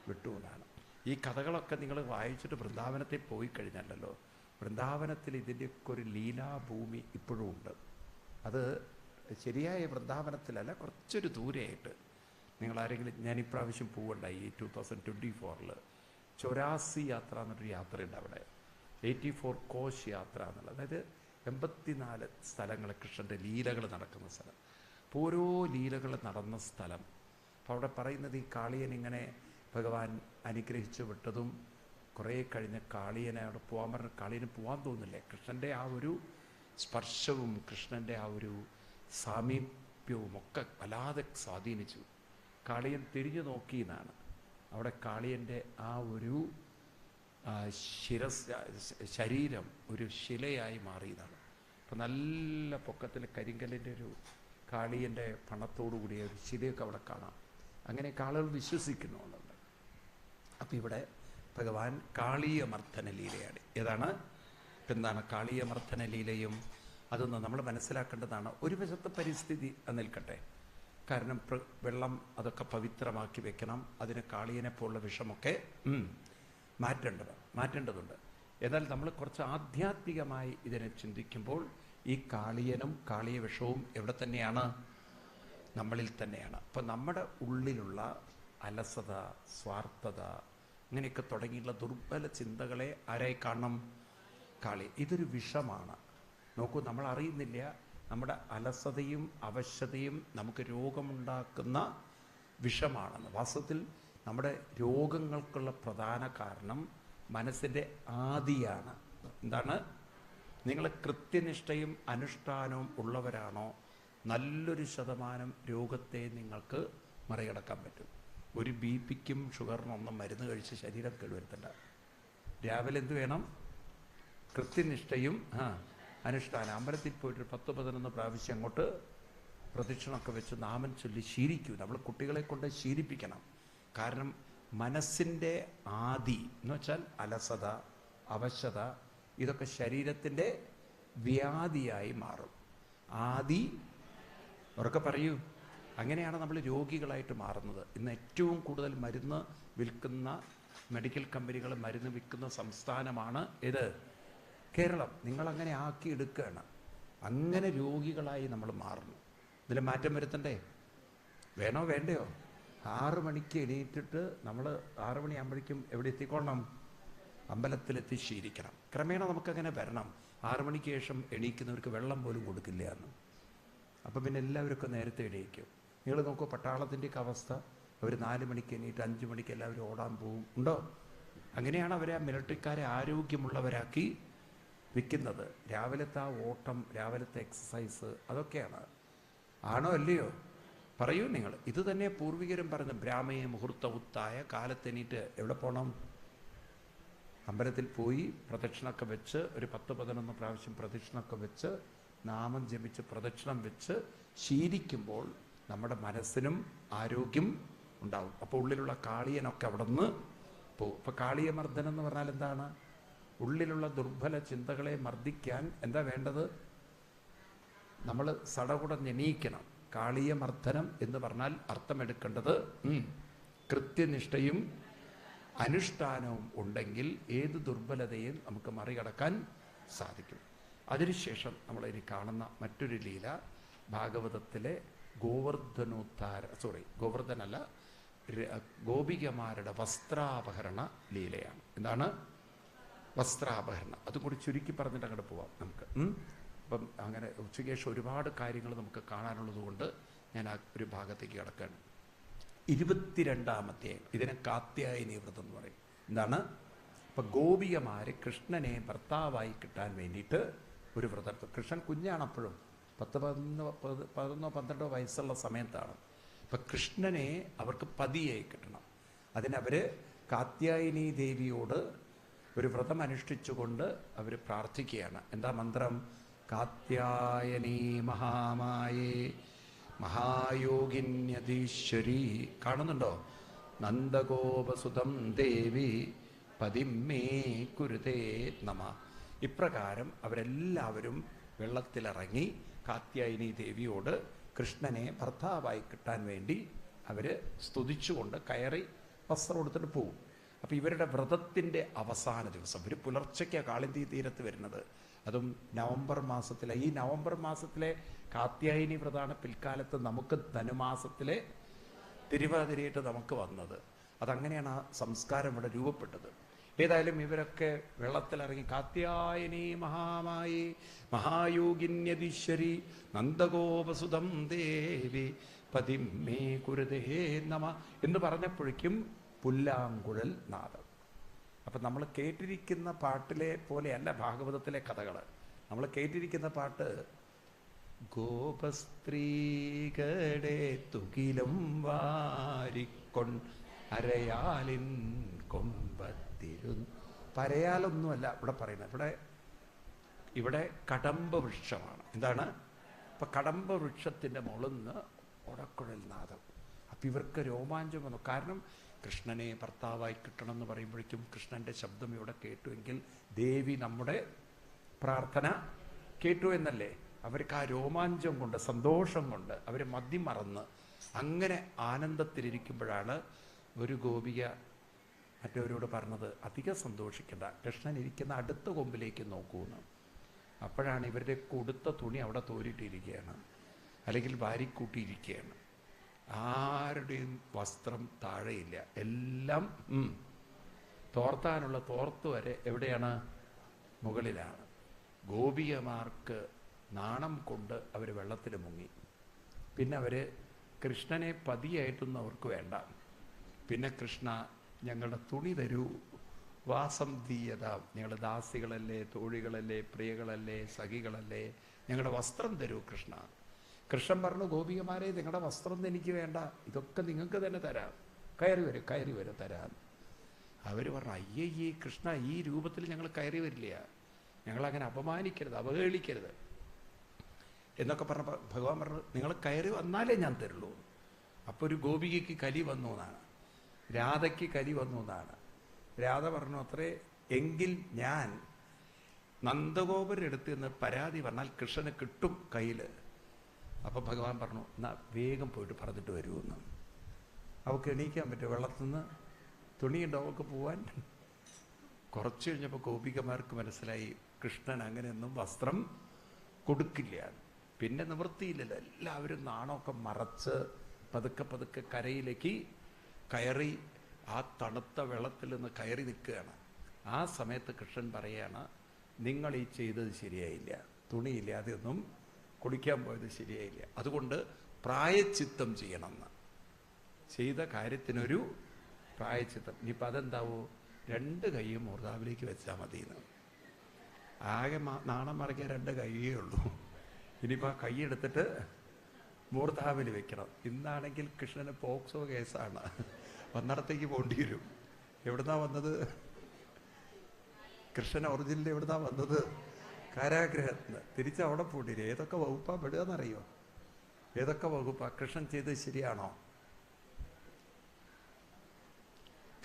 വിട്ടുകൊണ്ടാണ്. ഈ കഥകളൊക്കെ നിങ്ങൾ വായിച്ചിട്ട് വൃന്ദാവനത്തിൽ പോയി കഴിഞ്ഞല്ലോ, വൃന്ദാവനത്തിൽ ഇതിൻ്റെയൊക്കെ ഒരു ലീലാഭൂമി ഇപ്പോഴും ഉണ്ട്. അത് ശരിയായ വൃന്ദാവനത്തിലല്ല, കുറച്ചൊരു ദൂരെയായിട്ട്. നിങ്ങളാരെങ്കിലും, ഞാൻ ഇപ്രാവശ്യം പോവുണ്ടായി 2024 ചൊരാസി യാത്ര എന്നൊരു യാത്രയുണ്ട് അവിടെ. 84 കോശ് യാത്ര എന്നുള്ളത്, അതായത് 84 സ്ഥലങ്ങൾ കൃഷ്ണൻ്റെ ലീലകൾ നടക്കുന്ന സ്ഥലം. അപ്പോൾ ഓരോ ലീലകൾ നടന്ന സ്ഥലം. അപ്പോൾ അവിടെ പറയുന്നത് ഈ കാളിയൻ ഇങ്ങനെ ഭഗവാൻ അനുഗ്രഹിച്ചു വിട്ടതും കുറേ കഴിഞ്ഞ് കാളിയനെ അവിടെ പോകാൻ പറഞ്ഞ കാളിയന് പോകാൻ തോന്നില്ലേ. കൃഷ്ണൻ്റെ ആ ഒരു സ്പർശവും കൃഷ്ണൻ്റെ ആ ഒരു സാമീപ്യവും ഒക്കെ വല്ലാതെ സ്വാധീനിച്ചു. കാളിയൻ തിരിഞ്ഞു നോക്കിയെന്നാണ്. അവിടെ കാളിയൻ്റെ ആ ഒരു ശരീരം ഒരു ശിലയായി മാറിയതാണ്. അപ്പം നല്ല പൊക്കത്തിൽ കരിങ്കല്ലിൻ്റെ ഒരു കാളിയൻ്റെ പണത്തോടു കൂടിയ ഒരു ശിലയൊക്കെ അവിടെ കാണാം. അങ്ങനെയൊക്കെ ആളുകൾ വിശ്വസിക്കുന്നുണ്ട്. അപ്പം ഇവിടെ ഭഗവാൻ കാളീയമർദ്ദന ലീലയാണ്. ഏതാണ്? എന്താണ് കാളീയമർദ്ദന ലീലയും? അതൊന്ന് നമ്മൾ മനസ്സിലാക്കേണ്ടതാണ്. ഒരു വശത്തെ പരിസ്ഥിതി നിൽക്കട്ടെ, കാരണം വെള്ളം അതൊക്കെ പവിത്രമാക്കി വെക്കണം. അതിന് കാളിയനെ പോലുള്ള വിഷമൊക്കെ മാറ്റേണ്ടതുണ്ട്. എന്നാൽ നമ്മൾ കുറച്ച് ആധ്യാത്മികമായി ഇതിനെ ചിന്തിക്കുമ്പോൾ ഈ കാളിയനും കാളിയ വിഷവും എവിടെ തന്നെയാണ്? നമ്മളിൽ തന്നെയാണ്. അപ്പം നമ്മുടെ ഉള്ളിലുള്ള അലസത, സ്വാർത്ഥത, ഇങ്ങനെയൊക്കെ തുടങ്ങിയുള്ള ദുർബല ചിന്തകളെ ആരായി കാണണം? കാളി. ഇതൊരു വിഷമാണ്. നോക്കൂ, നമ്മൾ അറിയുന്നില്ല നമ്മുടെ അലസതയും അവശതയും നമുക്ക് രോഗമുണ്ടാക്കുന്ന വിഷമാണെന്ന്. വാസ്തവത്തിൽ നമ്മുടെ രോഗങ്ങൾക്കുള്ള പ്രധാന കാരണം മനസ്സിൻ്റെ ആദിയാണ്. എന്താണ്? നിങ്ങൾ കൃത്യനിഷ്ഠയും അനുഷ്ഠാനവും ഉള്ളവരാണോ, നല്ലൊരു ശതമാനം രോഗത്തെ നിങ്ങൾക്ക് മറികടക്കാൻ പറ്റും. ഒരു BP-ക്കും ഷുഗറിനൊന്നും മരുന്ന് കഴിച്ച് ശരീരം കേടുവരുത്തണ്ട. രാവിലെ എന്ത് വേണം? കൃത്യനിഷ്ഠയും അനുഷ്ഠാനം. അമ്പലത്തിൽ പോയിട്ട് 10-11 പ്രാവശ്യം അങ്ങോട്ട് പ്രദക്ഷിണമൊക്കെ വെച്ച് നാമം ചൊല്ലി ശീലിക്കൂ. നമ്മൾ കുട്ടികളെ കൊണ്ട് ശീലിപ്പിക്കണം. കാരണം മനസ്സിൻ്റെ ആദി എന്ന് വെച്ചാൽ അലസത, അവശത, ഇതൊക്കെ ശരീരത്തിൻ്റെ വ്യാധിയായി മാറും. ആദി ഉറക്കെ പറയൂ. അങ്ങനെയാണ് നമ്മൾ രോഗികളായിട്ട് മാറുന്നത്. ഇന്ന് ഏറ്റവും കൂടുതൽ മരുന്ന് വിൽക്കുന്ന മെഡിക്കൽ കമ്പനികൾ മരുന്ന് വിൽക്കുന്ന സംസ്ഥാനമാണ് ഏത്? കേരളം. നിങ്ങളങ്ങനെ ആക്കിയെടുക്കുകയാണ്. അങ്ങനെ രോഗികളായി നമ്മൾ മാറുന്നു. ഇതിൽ മാറ്റം വരുത്തണ്ടേ? വേണോ വേണ്ടയോ? 6 മണിക്ക് എണീറ്റിട്ട് നമ്മൾ 6 മണിയാകുമ്പോഴേക്കും എവിടെ എത്തിക്കൊള്ളണം? അമ്പലത്തിലെത്തി ശീലിക്കണം. ക്രമേണ നമുക്കങ്ങനെ വരണം. 6 മണിക്ക് ശേഷം എണീക്കുന്നവർക്ക് വെള്ളം പോലും കൊടുക്കില്ല എന്ന്. അപ്പം പിന്നെ എല്ലാവർക്കും നേരത്തെ എണീക്കും. നിങ്ങൾ നോക്കൂ, പട്ടാളത്തിൻ്റെയൊക്കെ അവസ്ഥ. അവർ 4 മണിക്ക് എണീറ്റ് 5 മണിക്ക് എല്ലാവരും ഓടാൻ പോവും. ഉണ്ടോ? അങ്ങനെയാണ് അവരെ ആ മിലിട്ടറിക്കാരെ ആരോഗ്യമുള്ളവരാക്കി വിൽക്കുന്നത്. രാവിലത്തെ ആ ഓട്ടം, രാവിലത്തെ എക്സസൈസ്, അതൊക്കെയാണ്. ആണോ അല്ലയോ? പറയൂ നിങ്ങൾ. ഇത് തന്നെ പൂർവികരും പറഞ്ഞു. ബ്രാഹ്മയെ മുഹൂർത്തവുത്തായ കാലത്തെണീറ്റ് എവിടെ പോകണം? അമ്പലത്തിൽ പോയി പ്രദക്ഷിണമൊക്കെ വെച്ച് ഒരു 10-11 പ്രാവശ്യം പ്രദക്ഷിണമൊക്കെ വെച്ച് നാമം ജപിച്ച് പ്രദക്ഷിണം വെച്ച് ശീലിക്കുമ്പോൾ നമ്മുടെ മനസ്സിനും ആരോഗ്യം ഉണ്ടാവും. അപ്പോൾ ഉള്ളിലുള്ള കാളിയനൊക്കെ അവിടെ നിന്ന് പോകും. അപ്പോൾ കാളിയമർദ്ദനം എന്ന് പറഞ്ഞാൽ എന്താണ്? ഉള്ളിലുള്ള ദുർബല ചിന്തകളെ മർദ്ദിക്കാൻ എന്താ വേണ്ടത്? നമ്മൾ സടകുടഞ്ഞെണീക്കണം. കാളിയമർദ്ദനം എന്ന് പറഞ്ഞാൽ അർത്ഥമെടുക്കേണ്ടത് കൃത്യനിഷ്ഠയും അനുഷ്ഠാനവും ഉണ്ടെങ്കിൽ ഏത് ദുർബലതയും നമുക്ക് മറികടക്കാൻ സാധിക്കും. അതിനുശേഷം നമ്മളിനി കാണുന്ന മറ്റൊരു ലീല ഭാഗവതത്തിലെ ഗോവർദ്ധനല്ല, ഗോപികമാരുടെ വസ്ത്രാപഹരണ ലീലയാണ്. എന്താണ് വസ്ത്രാപഹരണം? അതും കൂടി ചുരുക്കി പറഞ്ഞിട്ട് അങ്ങോട്ട് പോവാം നമുക്ക്. അപ്പം അങ്ങനെ ഉച്ചയ്ക്ക് ശേഷം ഒരുപാട് കാര്യങ്ങൾ നമുക്ക് കാണാനുള്ളത് കൊണ്ട് ഞാൻ ആ ഒരു ഭാഗത്തേക്ക് കിടക്കുകയാണ്. 22-ാമത്തെ ഇതിനെ കാത്യായനി വ്രതം എന്ന് പറയും. എന്താണ്? അപ്പം ഗോപികമാര് കൃഷ്ണനെ ഭർത്താവായി കിട്ടാൻ വേണ്ടിയിട്ട് ഒരു വ്രതം. കൃഷ്ണൻ കുഞ്ഞാണപ്പോഴും 11-12 വയസ്സുള്ള സമയത്താണ്. അപ്പം കൃഷ്ണനെ അവർക്ക് പതിയായി കിട്ടണം. അതിനവർ കാത്യായനി ദേവിയോട് ഒരു വ്രതം അനുഷ്ഠിച്ചുകൊണ്ട് അവർ പ്രാർത്ഥിക്കുകയാണ്. എന്താ മന്ത്രം? കാത്യായനി മഹാമായേ മഹായോഗിന്യതീശ്വരി. കാണുന്നുണ്ടോ? നന്ദഗോപസുതം ദേവി പതിമേ കുരുതേ നമ. ഇപ്രകാരം അവരെല്ലാവരും വെള്ളത്തിലിറങ്ങി കാത്യായനി ദേവിയോട് കൃഷ്ണനെ ഭർത്താവായി കിട്ടാൻ വേണ്ടി അവർ സ്തുതിച്ചുകൊണ്ട് കയറി വസ്ത്രം എടുത്തിട്ട് പോകും. അപ്പം ഇവരുടെ വ്രതത്തിൻ്റെ അവസാന ദിവസം ഒരു പുലർച്ചയ്ക്ക് കാളിന്തി തീരത്ത് വരുന്നത്. അതും നവംബർ മാസത്തിലെ, ഈ നവംബർ മാസത്തിലെ കാത്യായനി വ്രതമാണ് പിൽക്കാലത്ത് നമുക്ക് ധനുമാസത്തിലെ തിരുവാതിരയായിട്ട് നമുക്ക് വന്നത്. അതങ്ങനെയാണ് ആ സംസ്കാരം ഇവിടെ രൂപപ്പെട്ടത്. ഏതായാലും ഇവരൊക്കെ വെള്ളത്തിലിറങ്ങി കാത്യായനി മഹാമായി മഹായോഗിന്യതീശ്വരി നന്ദഗോപസുതം ദേവി പതിമേ കുരുതേ നമ എന്ന് പറഞ്ഞപ്പോഴേക്കും പുല്ലാങ്കുഴൽ നാദം. അപ്പം നമ്മൾ കേട്ടിരിക്കുന്ന പാട്ടിലെ പോലെയല്ല ഭാഗവതത്തിലെ കഥകൾ. നമ്മൾ കേട്ടിരിക്കുന്ന പാട്ട് ഗോപസ്ത്രീകളെ തുകിലും വാരിക്കൊൺ അരയാലിൻ കൊമ്പത്തിരുന്നു. പരയാലൊന്നുമല്ല ഇവിടെ പറയുന്നത്. ഇവിടെ കടമ്പ വൃക്ഷമാണ്. എന്താണ്? ഇപ്പം കടമ്പ വൃക്ഷത്തിൻ്റെ മുളന്ന് ഒടക്കുഴൽ നാദം. അപ്പം ഇവർക്ക് രോമാഞ്ചം വന്നു. കാരണം കൃഷ്ണനെ ഭർത്താവായി കിട്ടണം എന്ന് പറയുമ്പോഴേക്കും കൃഷ്ണൻ്റെ ശബ്ദം ഇവിടെ കേട്ടുവെങ്കിൽ ദേവി നമ്മുടെ പ്രാർത്ഥന കേട്ടു എന്നല്ലേ. അവർക്ക് ആ രോമാഞ്ചം കൊണ്ട്, സന്തോഷം കൊണ്ട് അവർ മദ്യം മറന്ന് അങ്ങനെ ആനന്ദത്തിലിരിക്കുമ്പോഴാണ് ഒരു ഗോപിക മറ്റവരോട് പറഞ്ഞത്, അധികം സന്തോഷിക്കേണ്ട, കൃഷ്ണൻ ഇരിക്കുന്ന അടുത്ത കൊമ്പിലേക്ക് നോക്കൂന്ന്. അപ്പോഴാണ് ഇവരുടെ കൊടുത്ത തുണി അവിടെ തോരിട്ടിരിക്കുകയാണ്, അല്ലെങ്കിൽ വാരിക്കൂട്ടിയിരിക്കുകയാണ്. ആരുടെയും വസ്ത്രം താഴെയില്ല. എല്ലാം തോർത്താനുള്ള തോർത്ത് വരെ എവിടെയാണ്? മുകളിലാണ്. ഗോപികമാർക്ക് നാണം കൊണ്ട് അവർ വെള്ളത്തിൽ മുങ്ങി. പിന്നെ അവർ കൃഷ്ണനെ പതിയായിട്ടൊന്നും അവർക്ക് വേണ്ട. പിന്നെ കൃഷ്ണ ഞങ്ങളുടെ തുണി തരൂ, വാസം തീയത, ഞങ്ങളുടെ ദാസികളല്ലേ, തോഴികളല്ലേ, പ്രിയകളല്ലേ, സഖികളല്ലേ, ഞങ്ങളുടെ വസ്ത്രം തരൂ കൃഷ്ണ. കൃഷ്ണൻ പറഞ്ഞു, ഗോപികമാരെ നിങ്ങളുടെ വസ്ത്രം എനിക്ക് വേണ്ട, ഇതൊക്കെ നിങ്ങൾക്ക് തന്നെ തരാം, കയറി വരും തരാം. അവർ പറഞ്ഞു, അയ്യയ്യേ കൃഷ്ണ, ഈ രൂപത്തിൽ ഞങ്ങൾ കയറി വരില്ല, ഞങ്ങളങ്ങനെ അപമാനിക്കരുത്, അവഹേളിക്കരുത് എന്നൊക്കെ പറഞ്ഞപ്പോൾ ഭഗവാൻ പറഞ്ഞു, നിങ്ങൾ കയറി വന്നാലേ ഞാൻ തരുള്ളൂ. അപ്പോൾ ഒരു ഗോപികയ്ക്ക് കലി വന്നു എന്നാണ്, രാധയ്ക്ക് കലി വന്നു എന്നാണ്. രാധ പറഞ്ഞു അത്രേ, എങ്കിൽ ഞാൻ നന്ദഗോപരുടെ അടുത്ത് നിന്ന് പരാതി പറഞ്ഞാൽ കൃഷ്ണന് കിട്ടും കയ്യിൽ. അപ്പം ഭഗവാൻ പറഞ്ഞു, എന്നാ വേഗം പോയിട്ട് പറഞ്ഞിട്ട് വരുമെന്ന്. അവൾക്ക് എണീക്കാൻ പറ്റും, വെള്ളത്തിൽ നിന്ന് തുണിയുണ്ട് അവൾക്ക് പോവാൻ. കുറച്ച് കഴിഞ്ഞപ്പോൾ ഗോപികമാർക്ക് മനസ്സിലായി കൃഷ്ണൻ അങ്ങനെയൊന്നും വസ്ത്രം കൊടുക്കില്ല. പിന്നെ നിവൃത്തിയില്ലല്ലോ, എല്ലാവരും നാണമൊക്കെ മറച്ച് പതുക്കെ കരയിലേക്ക് കയറി ആ തണുത്ത വെള്ളത്തിൽ നിന്ന് കയറി നിൽക്കുകയാണ്. ആ സമയത്ത് കൃഷ്ണൻ പറയുകയാണ്, നിങ്ങൾ ഈ ചെയ്തത് ശരിയായില്ല, തുണിയില്ലാതെ ഒന്നും കുളിക്കാൻ പോയത് ശരിയായില്ല, അതുകൊണ്ട് പ്രായച്ചിത്തം ചെയ്യണമെന്ന്. ചെയ്ത കാര്യത്തിനൊരു പ്രായച്ചിത്തം. ഇനിയിപ്പോൾ അതെന്താവോ, 2 കൈയും മൂർധാവിലേക്ക് വെച്ചാൽ മതിയെന്ന്. ആകെ നാണം മറയ്ക്കാൻ 2 കൈയേ ഉള്ളൂ. ഇനിയിപ്പോൾ ആ കൈ എടുത്തിട്ട് മൂർധാവിൽ വെക്കണം. ഇന്നാണെങ്കിൽ കൃഷ്ണന് പോക്സോ കേസാണ്, വന്നിടത്തേക്ക് പോകേണ്ടി വരും. എവിടുന്നാ വന്നത്? കൃഷ്ണൻ ഒറിജിനൽ എവിടുന്നാ വന്നത്? കാരാഗ്രഹത്തിന്. തിരിച്ച് അവിടെ പോണ്ടില്ല. ഏതൊക്കെ വകുപ്പാ പെടുക എന്നറിയോ? ഏതൊക്കെ വകുപ്പാ? കൃഷ്ണൻ ചെയ്തത് ശരിയാണോ?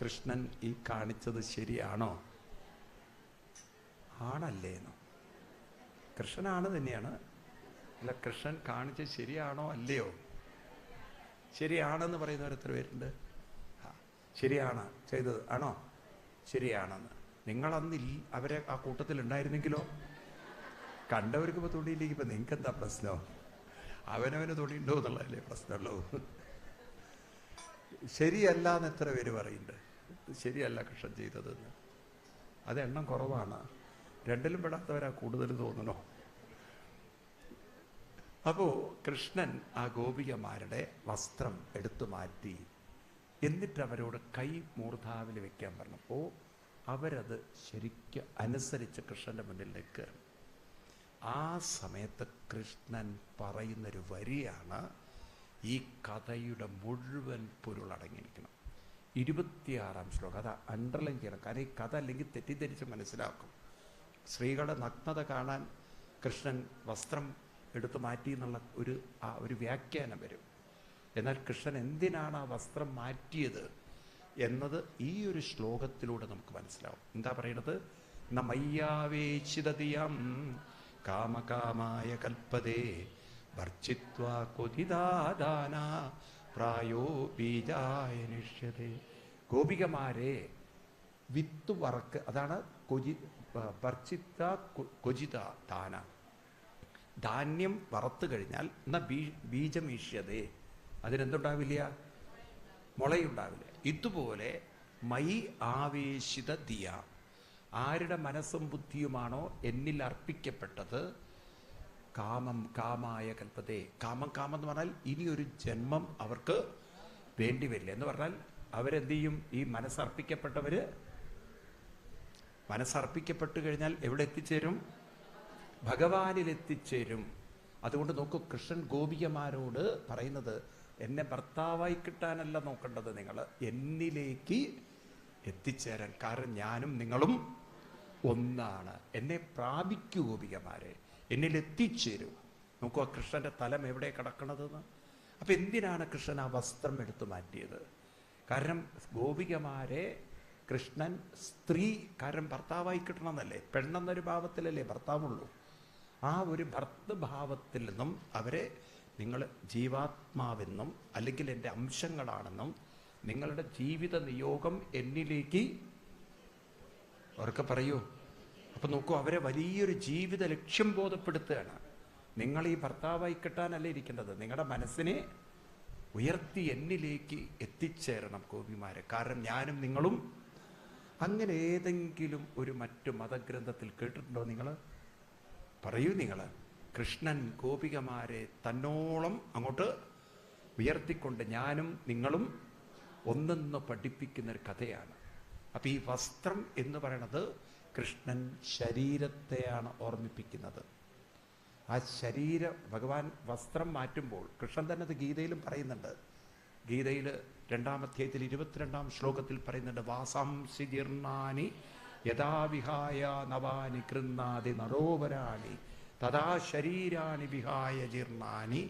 കൃഷ്ണൻ ഈ കാണിച്ചത് ശരിയാണോ? ആണല്ലേന്നോ? കൃഷ്ണനാണ് തന്നെയാണ്. അല്ല, കൃഷ്ണൻ കാണിച്ചത് ശരിയാണോ അല്ലയോ? ശരിയാണെന്ന് പറയുന്നവർ എത്ര പേരുണ്ട്? ശരിയാണ് ചെയ്തത്, ആണോ? ശരിയാണെന്ന്. നിങ്ങളന്ന് അവരെ ആ കൂട്ടത്തിൽ ഉണ്ടായിരുന്നെങ്കിലോ? കണ്ടവർക്ക് ഇപ്പോൾ തുണിയില്ലെങ്കിൽ ഇപ്പം നിങ്ങൾക്ക് എന്താ പ്രശ്നം? അവനവന് തുണിയുണ്ടോ എന്നുള്ളതല്ലേ പ്രശ്നമുള്ളൂ. ശരിയല്ല എന്ന് എത്ര പേര് പറയുന്നുണ്ട്? ശരിയല്ല കൃഷ്ണൻ ചെയ്തതെന്ന്. അത് എണ്ണം കുറവാണ്. രണ്ടിലും പെടാത്തവരാ കൂടുതൽ തോന്നണോ? അപ്പോൾ കൃഷ്ണൻ ആ ഗോപികമാരുടെ വസ്ത്രം എടുത്തു മാറ്റി, എന്നിട്ട് അവരോട് കൈ മൂർധാവിൽ വെക്കാൻ പറഞ്ഞപ്പോൾ അവരത് ശരിക്കും അനുസരിച്ച് കൃഷ്ണൻ്റെ മുന്നിൽ നിൽക്കുകയാണ്. ആ സമയത്ത് കൃഷ്ണൻ പറയുന്നൊരു വരിയാണ് ഈ കഥയുടെ മുഴുവൻ പൊരുളടങ്ങിയിരിക്കണം. 26-ാം ശ്ലോകം. അത് അണ്ടർലൈൻ ചെയ്യണം, കാരണം ഈ കഥ അല്ലെങ്കിൽ തെറ്റിദ്ധരിച്ച് മനസ്സിലാക്കും. സ്ത്രീകളുടെ നഗ്നത കാണാൻ കൃഷ്ണൻ വസ്ത്രം എടുത്തു മാറ്റി എന്നുള്ള ഒരു വ്യാഖ്യാനം വരും. എന്നാൽ കൃഷ്ണൻ എന്തിനാണ് ആ വസ്ത്രം മാറ്റിയത് എന്നത് ഈ ഒരു ശ്ലോകത്തിലൂടെ നമുക്ക് മനസ്സിലാവും. എന്താ പറയണത്? മയ്യാവേശിതതിയം കാമകാമായ കൽപ്പതേ വർച്ചിത്വാ കൊതിദാദാന പ്രായോ ബീജായ നിഷ്യതേ. ഗോപികമാരെ വിത്ത് വറക്ക്, അതാണ് വർച്ചിത്ത കൊജിത ദാന. ധാന്യം വറുത്തു കഴിഞ്ഞാൽ എന്നാ ബീജം ഈഷ്യതേ, അതിനെന്തുണ്ടാവില്ല? മുളയുണ്ടാവില്ല. ഇതുപോലെ മൈ ആവേശിത ദിയ, ആരുടെ മനസ്സും ബുദ്ധിയുമാണോ എന്നിൽ അർപ്പിക്കപ്പെട്ടത്, കാമം കാമായ കൽപ്പതേ. കാമം എന്ന് പറഞ്ഞാൽ ഇനിയൊരു ജന്മം അവർക്ക് വേണ്ടി വരില്ല എന്ന് പറഞ്ഞാൽ അവരെന്ത് ചെയ്യും? ഈ മനസ്സർപ്പിക്കപ്പെട്ടു കഴിഞ്ഞാൽ എവിടെ എത്തിച്ചേരും? ഭഗവാനിൽ എത്തിച്ചേരും. അതുകൊണ്ട് നോക്കൂ, കൃഷ്ണൻ ഗോപികമാരോട് പറയുന്നത് എന്നെ ഭർത്താവായി കിട്ടാനല്ല നോക്കേണ്ടത്, നിങ്ങൾ എന്നിലേക്ക് എത്തിച്ചേരാൻ. കാരണം ഞാനും നിങ്ങളും ഒന്നാണ്. എന്നെ പ്രാപിക്കൂ ഗോപികമാരെ, എന്നിൽ എത്തിച്ചേരൂ. നോക്കൂ ആ കൃഷ്ണന്റെ തലം എവിടെ കിടക്കണതെന്ന്. അപ്പൊ എന്തിനാണ് കൃഷ്ണൻ ആ വസ്ത്രം എടുത്തു മാറ്റിയത്? കാരണം ഗോപികമാരെ കൃഷ്ണൻ സ്ത്രീ, കാരണം ഭർത്താവായി കിട്ടണമെന്നല്ലേ, പെണ്ണെന്നൊരു ഭാവത്തിലല്ലേ ഭർത്താവുള്ളൂ. ആ ഒരു ഭർത്തൃഭാവത്തിൽ നിന്നും അവരെ നിങ്ങൾ ജീവാത്മാവെന്നും അല്ലെങ്കിൽ എൻ്റെ അംശങ്ങളാണെന്നും നിങ്ങളുടെ ജീവിത നിയോഗം എന്നിലേക്ക് അവർക്ക് പറയൂ. അപ്പൊ നോക്കൂ, അവരെ വലിയൊരു ജീവിത ലക്ഷ്യം ബോധപ്പെടുത്തുകയാണ്. നിങ്ങൾ ഈ ഭർത്താവായി കിട്ടാനല്ല ഇരിക്കേണ്ടത്, നിങ്ങളുടെ മനസ്സിനെ ഉയർത്തി എന്നിലേക്ക് എത്തിച്ചേരണം ഗോപിമാരെ. കാരണം ഞാനും നിങ്ങളും. അങ്ങനെ ഏതെങ്കിലും ഒരു മറ്റു മതഗ്രന്ഥത്തിൽ കേട്ടിട്ടുണ്ടോ നിങ്ങൾ? പറയൂ നിങ്ങൾ. കൃഷ്ണൻ ഗോപികമാരെ തന്നോളം അങ്ങോട്ട് ഉയർത്തിക്കൊണ്ട് ഞാനും നിങ്ങളും ഒന്നെന്ന് പഠിപ്പിക്കുന്നൊരു കഥയാണ്. അപ്പം ഈ വസ്ത്രം എന്ന് പറയണത് കൃഷ്ണൻ ശരീരത്തെയാണ് ഓർമ്മിപ്പിക്കുന്നത്. ആ ഭഗവാൻ വസ്ത്രം മാറ്റുമ്പോൾ കൃഷ്ണൻ തന്നെ അത് ഗീതയിലും പറയുന്നുണ്ട്. ഗീതയിൽ 2-ാം അധ്യായത്തിൽ 22-ാം ശ്ലോകത്തിൽ പറയുന്നുണ്ട്, വാസാംസി ജീർണാനി യഥാവിഹായ നവാനി കൃന്നാതി നരോപരാണി തഥാ ശരീരാണി വിഹായ ജീർണാനി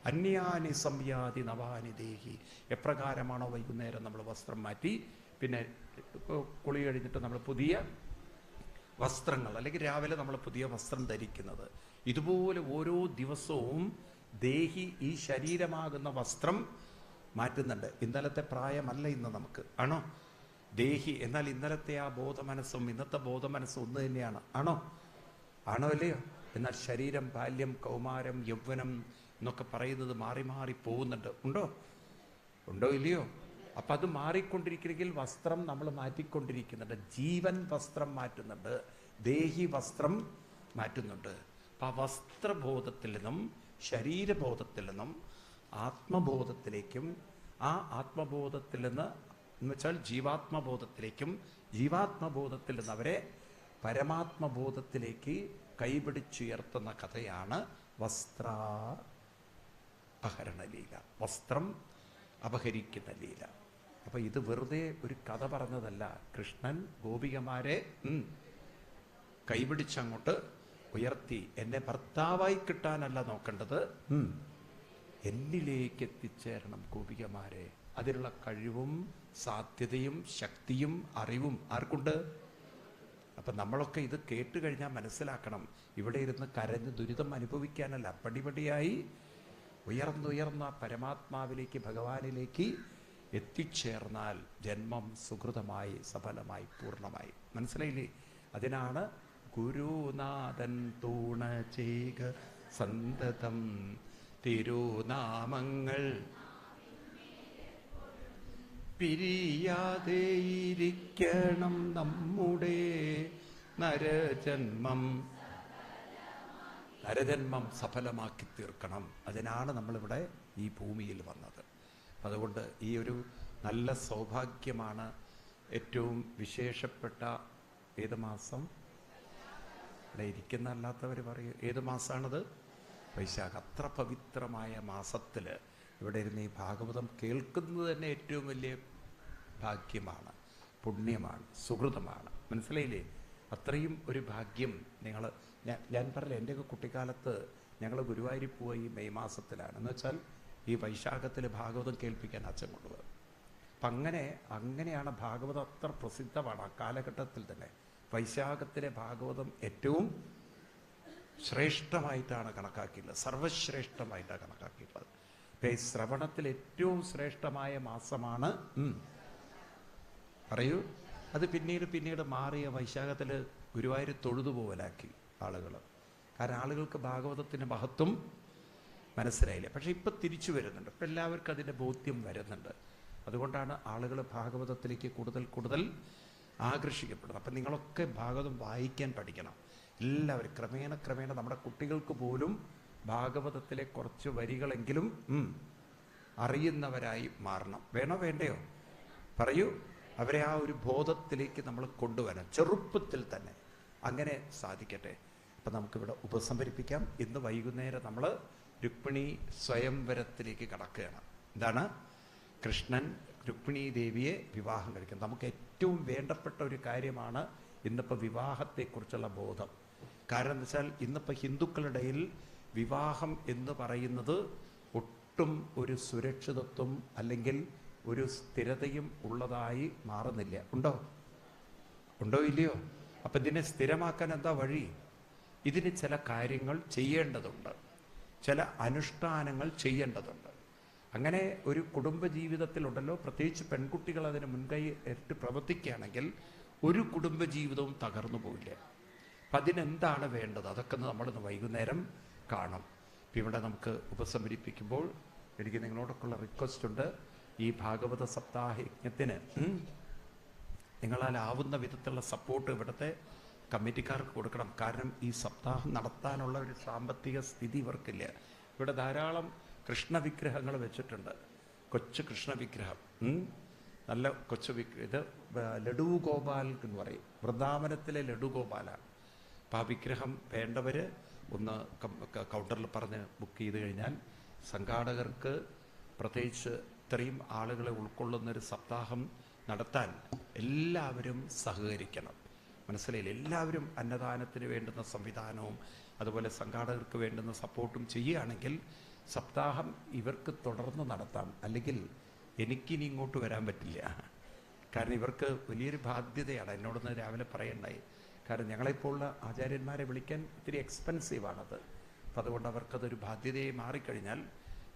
അന്യാനി സംയാതി നവാനി ദേഹി. എപ്രകാരമാണോ വൈകുന്നേരം നമ്മൾ വസ്ത്രം മാറ്റി പിന്നെ കുളി കഴിഞ്ഞിട്ട് നമ്മൾ പുതിയ വസ്ത്രങ്ങൾ, അല്ലെങ്കിൽ രാവിലെ നമ്മൾ പുതിയ വസ്ത്രം ധരിക്കുന്നത്, ഇതുപോലെ ഓരോ ദിവസവും ദേഹി ഈ ശരീരമാകുന്ന വസ്ത്രം മാറ്റുന്നുണ്ട്. ഇന്നലത്തെ പ്രായമല്ല ഇന്ന് നമുക്ക്, ആണോ? ദേഹി എന്നാൽ ഇന്നലത്തെ ആ ബോധമനസ്സും ഇന്നത്തെ ബോധമനസ്സും ഒന്ന് തന്നെയാണ്, ആണോ? അല്ലയോ? എന്നാൽ ശരീരം, ബാല്യം, കൗമാരം, യൗവനം എന്നൊക്കെ പറയുന്നത് മാറി മാറി പോകുന്നുണ്ട്. ഉണ്ടോ ഇല്ലയോ? അപ്പൊ അത് മാറിക്കൊണ്ടിരിക്കുന്നെങ്കിൽ വസ്ത്രം നമ്മൾ മാറ്റിക്കൊണ്ടിരിക്കുന്നുണ്ട്. ജീവൻ വസ്ത്രം മാറ്റുന്നുണ്ട്, ദേഹി വസ്ത്രം മാറ്റുന്നുണ്ട്. അപ്പൊ ആ വസ്ത്രബോധത്തിൽ നിന്നും ശരീരബോധത്തിൽ നിന്നും ആത്മബോധത്തിലേക്കും, ആ ആത്മബോധത്തിൽ നിന്ന് എന്ന് വെച്ചാൽ ജീവാത്മബോധത്തിലേക്കും, ജീവാത്മബോധത്തിൽ നിന്ന് അവരെ പരമാത്മബോധത്തിലേക്ക് കൈപിടിച്ചുയർത്തുന്ന കഥയാണ് വസ്ത്രാപഹരണ ലീല, വസ്ത്രം അപഹരിക്കുന്ന ലീല. അപ്പൊ ഇത് വെറുതെ ഒരു കഥ പറഞ്ഞതല്ല. കൃഷ്ണൻ ഗോപികമാരെ കൈപിടിച്ചങ്ങോട്ട് ഉയർത്തി, എന്നെ ഭർത്താവായി കിട്ടാനല്ല നോക്കേണ്ടത്, എന്നിലേക്ക് എത്തിച്ചേരണം ഗോപികമാരെ. അതിനുള്ള കഴിവും സാധ്യതയും ശക്തിയും അറിവും ആർക്കുണ്ട്? അപ്പൊ നമ്മളൊക്കെ ഇത് കേട്ട് കഴിഞ്ഞാൽ മനസ്സിലാക്കണം, ഇവിടെ ഇരുന്ന് കരഞ്ഞ് ദുരിതം അനുഭവിക്കാനല്ല, പടിപടിയായി ഉയർന്നുയർന്ന പരമാത്മാവിലേക്ക്, ഭഗവാനിലേക്ക് എത്തിച്ചേർന്നാൽ ജന്മം സുഹൃതമായി സഫലമായി പൂർണ്ണമായി. മനസ്സിലായില്ലേ? അതിനാണ് ഗുരുനാഥൻ തൂണ ചെയ്ക സന്തതം തിരുനാമങ്ങൾ പിരിയാതെയിരിക്കണം നമ്മുടെ നരജന്മം സഫലമാക്കി തീർക്കണം. അതിനാണ് നമ്മളിവിടെ ഈ ഭൂമിയിൽ വന്നത്. അതുകൊണ്ട് ഈ ഒരു നല്ല സൗഭാഗ്യമാണ്. ഏറ്റവും വിശേഷപ്പെട്ട ഏത് മാസം? ഇവിടെ ഇരിക്കുന്ന അല്ലാത്തവർ പറയും ഏത് മാസമാണത്? വൈശാഖ. അത്ര പവിത്രമായ മാസത്തിൽ ഇവിടെ ഇരുന്ന് ഈ ഭാഗവതം കേൾക്കുന്നത് തന്നെ ഏറ്റവും വലിയ ഭാഗ്യമാണ്, പുണ്യമാണ്, സുഹൃതമാണ്. മനസ്സിലായില്ലേ? അത്രയും ഒരു ഭാഗ്യം നിങ്ങൾ ഞാൻ പറഞ്ഞില്ല. എൻ്റെയൊക്കെ കുട്ടിക്കാലത്ത് ഞങ്ങൾ ഗുരുവായൂർ പോയി മെയ് മാസത്തിലാണ്. എന്ന് വെച്ചാൽ ഈ വൈശാഖത്തിൽ ഭാഗവതം കേൾപ്പിക്കാൻ അച്ഛൻ കൊണ്ടുപോകും. അപ്പം അങ്ങനെയാണ് ഭാഗവതം അത്ര പ്രസിദ്ധമാണ്. ആ കാലഘട്ടത്തിൽ തന്നെ വൈശാഖത്തിലെ ഭാഗവതം ഏറ്റവും ശ്രേഷ്ഠമായിട്ടാണ് കണക്കാക്കിയിട്ടുള്ളത്, സർവശ്രേഷ്ഠമായിട്ടാണ് കണക്കാക്കിയിട്ടുള്ളത്. അപ്പം ഈ ശ്രവണത്തിൽ ഏറ്റവും ശ്രേഷ്ഠമായ മാസമാണ് പറയൂ. അത് പിന്നീട് മാറിയ വൈശാഖത്തിൽ ഗുരുവായൂർ തൊഴുതുപോലാക്കി ആളുകൾ. കാരണം ആളുകൾക്ക് ഭാഗവതത്തിൻ്റെ മഹത്വം മനസ്സിലായില്ല. പക്ഷെ ഇപ്പം തിരിച്ചു വരുന്നുണ്ട്. ഇപ്പം എല്ലാവർക്കും അതിൻ്റെ ബോധ്യം വരുന്നുണ്ട്. അതുകൊണ്ടാണ് ആളുകൾ ഭാഗവതത്തിലേക്ക് കൂടുതൽ ആകർഷിക്കപ്പെടുന്നത്. അപ്പം നിങ്ങളൊക്കെ ഭാഗവതം വായിക്കാൻ പഠിക്കണം. എല്ലാവരും ക്രമേണ നമ്മുടെ കുട്ടികൾക്ക് പോലും ഭാഗവതത്തിലെ കുറച്ച് വരികളെങ്കിലും അറിയുന്നവരായി മാറണം. വേണോ വേണ്ടയോ? പറയൂ. അവരെ ആ ഒരു ബോധത്തിലേക്ക് നമ്മൾ കൊണ്ടുവരണം ചെറുപ്പത്തിൽ തന്നെ. അങ്ങനെ സാധിക്കട്ടെ. അപ്പം നമുക്കിവിടെ ഉപസംഹരിപ്പിക്കാം. ഇന്ന് വൈകുന്നേരം നമ്മൾ രുക്മിണി സ്വയംവരത്തിലേക്ക് കടക്കുകയാണ്. എന്താണ്? കൃഷ്ണൻ രുക്മിണി ദേവിയെ വിവാഹം കഴിക്കുന്നത്. നമുക്ക് ഏറ്റവും വേണ്ടപ്പെട്ട ഒരു കാര്യമാണ് ഇന്നിപ്പോൾ വിവാഹത്തെക്കുറിച്ചുള്ള ബോധം. കാരണം എന്താ വെച്ചാൽ ഇന്നിപ്പോൾ ഹിന്ദുക്കളുടെ ഇടയിൽ വിവാഹം എന്ന് പറയുന്നത് ഒട്ടും ഒരു സുരക്ഷിതത്വം അല്ലെങ്കിൽ ഒരു സ്ഥിരതയും ഉള്ളതായി മാറുന്നില്ല. ഉണ്ടോ ഇല്ലയോ? അപ്പം ഇതിനെ സ്ഥിരമാക്കാൻ എന്താ വഴി? ഇതിന് ചില കാര്യങ്ങൾ ചെയ്യേണ്ടതുണ്ട്, ചില അനുഷ്ഠാനങ്ങൾ ചെയ്യേണ്ടതുണ്ട്. അങ്ങനെ ഒരു കുടുംബജീവിതത്തിലുണ്ടല്ലോ, പ്രത്യേകിച്ച് പെൺകുട്ടികൾ അതിന് മുൻകൈ എടുത്ത് പ്രവർത്തിക്കുകയാണെങ്കിൽ ഒരു കുടുംബജീവിതവും തകർന്നു പോയില്ല. അപ്പം അതിനെന്താണ് വേണ്ടത്? അതൊക്കെ നമ്മളിന്ന് വൈകുന്നേരം കാണും. ഇപ്പം ഇവിടെ നമുക്ക് ഉപസംഹരിപ്പിക്കുമ്പോൾ എനിക്ക് നിങ്ങളോടൊക്കെയുള്ള റിക്വസ്റ്റ് ഉണ്ട്. ഈ ഭാഗവത സപ്താഹ യജ്ഞത്തിന് നിങ്ങളാലാവുന്ന വിധത്തിലുള്ള സപ്പോർട്ട് ഇവിടുത്തെ കമ്മിറ്റിക്കാർക്ക് കൊടുക്കണം. കാരണം ഈ സപ്താഹം നടത്താനുള്ള ഒരു സാമ്പത്തിക സ്ഥിതി ഇവർക്കില്ല. ഇവിടെ ധാരാളം കൃഷ്ണവിഗ്രഹങ്ങൾ വെച്ചിട്ടുണ്ട്. കൊച്ചു കൃഷ്ണവിഗ്രഹം, നല്ല കൊച്ചു വിഗ്രഹം. ഇത് ലഡു ഗോപാൽ എന്ന് പറയും. വൃന്ദാവനത്തിലെ ലഡു ഗോപാലാണ്. അപ്പം ആ വിഗ്രഹം വേണ്ടവർ ഒന്ന് കൗണ്ടറിൽ പറഞ്ഞ് ബുക്ക് ചെയ്ത് കഴിഞ്ഞാൽ സംഘാടകർക്ക്, പ്രത്യേകിച്ച് ഇത്രയും ആളുകളെ ഉൾക്കൊള്ളുന്നൊരു സപ്താഹം നടത്താൻ എല്ലാവരും സഹകരിക്കണം. മനസ്സിലായില്ല? എല്ലാവരും അന്നദാനത്തിന് വേണ്ടുന്ന സംവിധാനവും അതുപോലെ സംഘാടകർക്ക് വേണ്ടുന്ന സപ്പോർട്ടും ചെയ്യുകയാണെങ്കിൽ സപ്താഹം ഇവർക്ക് തുടർന്ന് നടത്താം. അല്ലെങ്കിൽ എനിക്കിനി ഇങ്ങോട്ട് വരാൻ പറ്റില്ല. കാരണം ഇവർക്ക് വലിയൊരു ബാധ്യതയാണ്. എന്നോടൊന്ന് രാവിലെ പറയണ്ടായി. കാരണം ഞങ്ങളെപ്പോലുള്ള ആചാര്യന്മാരെ വിളിക്കാൻ ഇത്തിരി എക്സ്പെൻസീവാണത്. അപ്പം അതുകൊണ്ട് അവർക്കതൊരു ബാധ്യതയായി മാറിക്കഴിഞ്ഞാൽ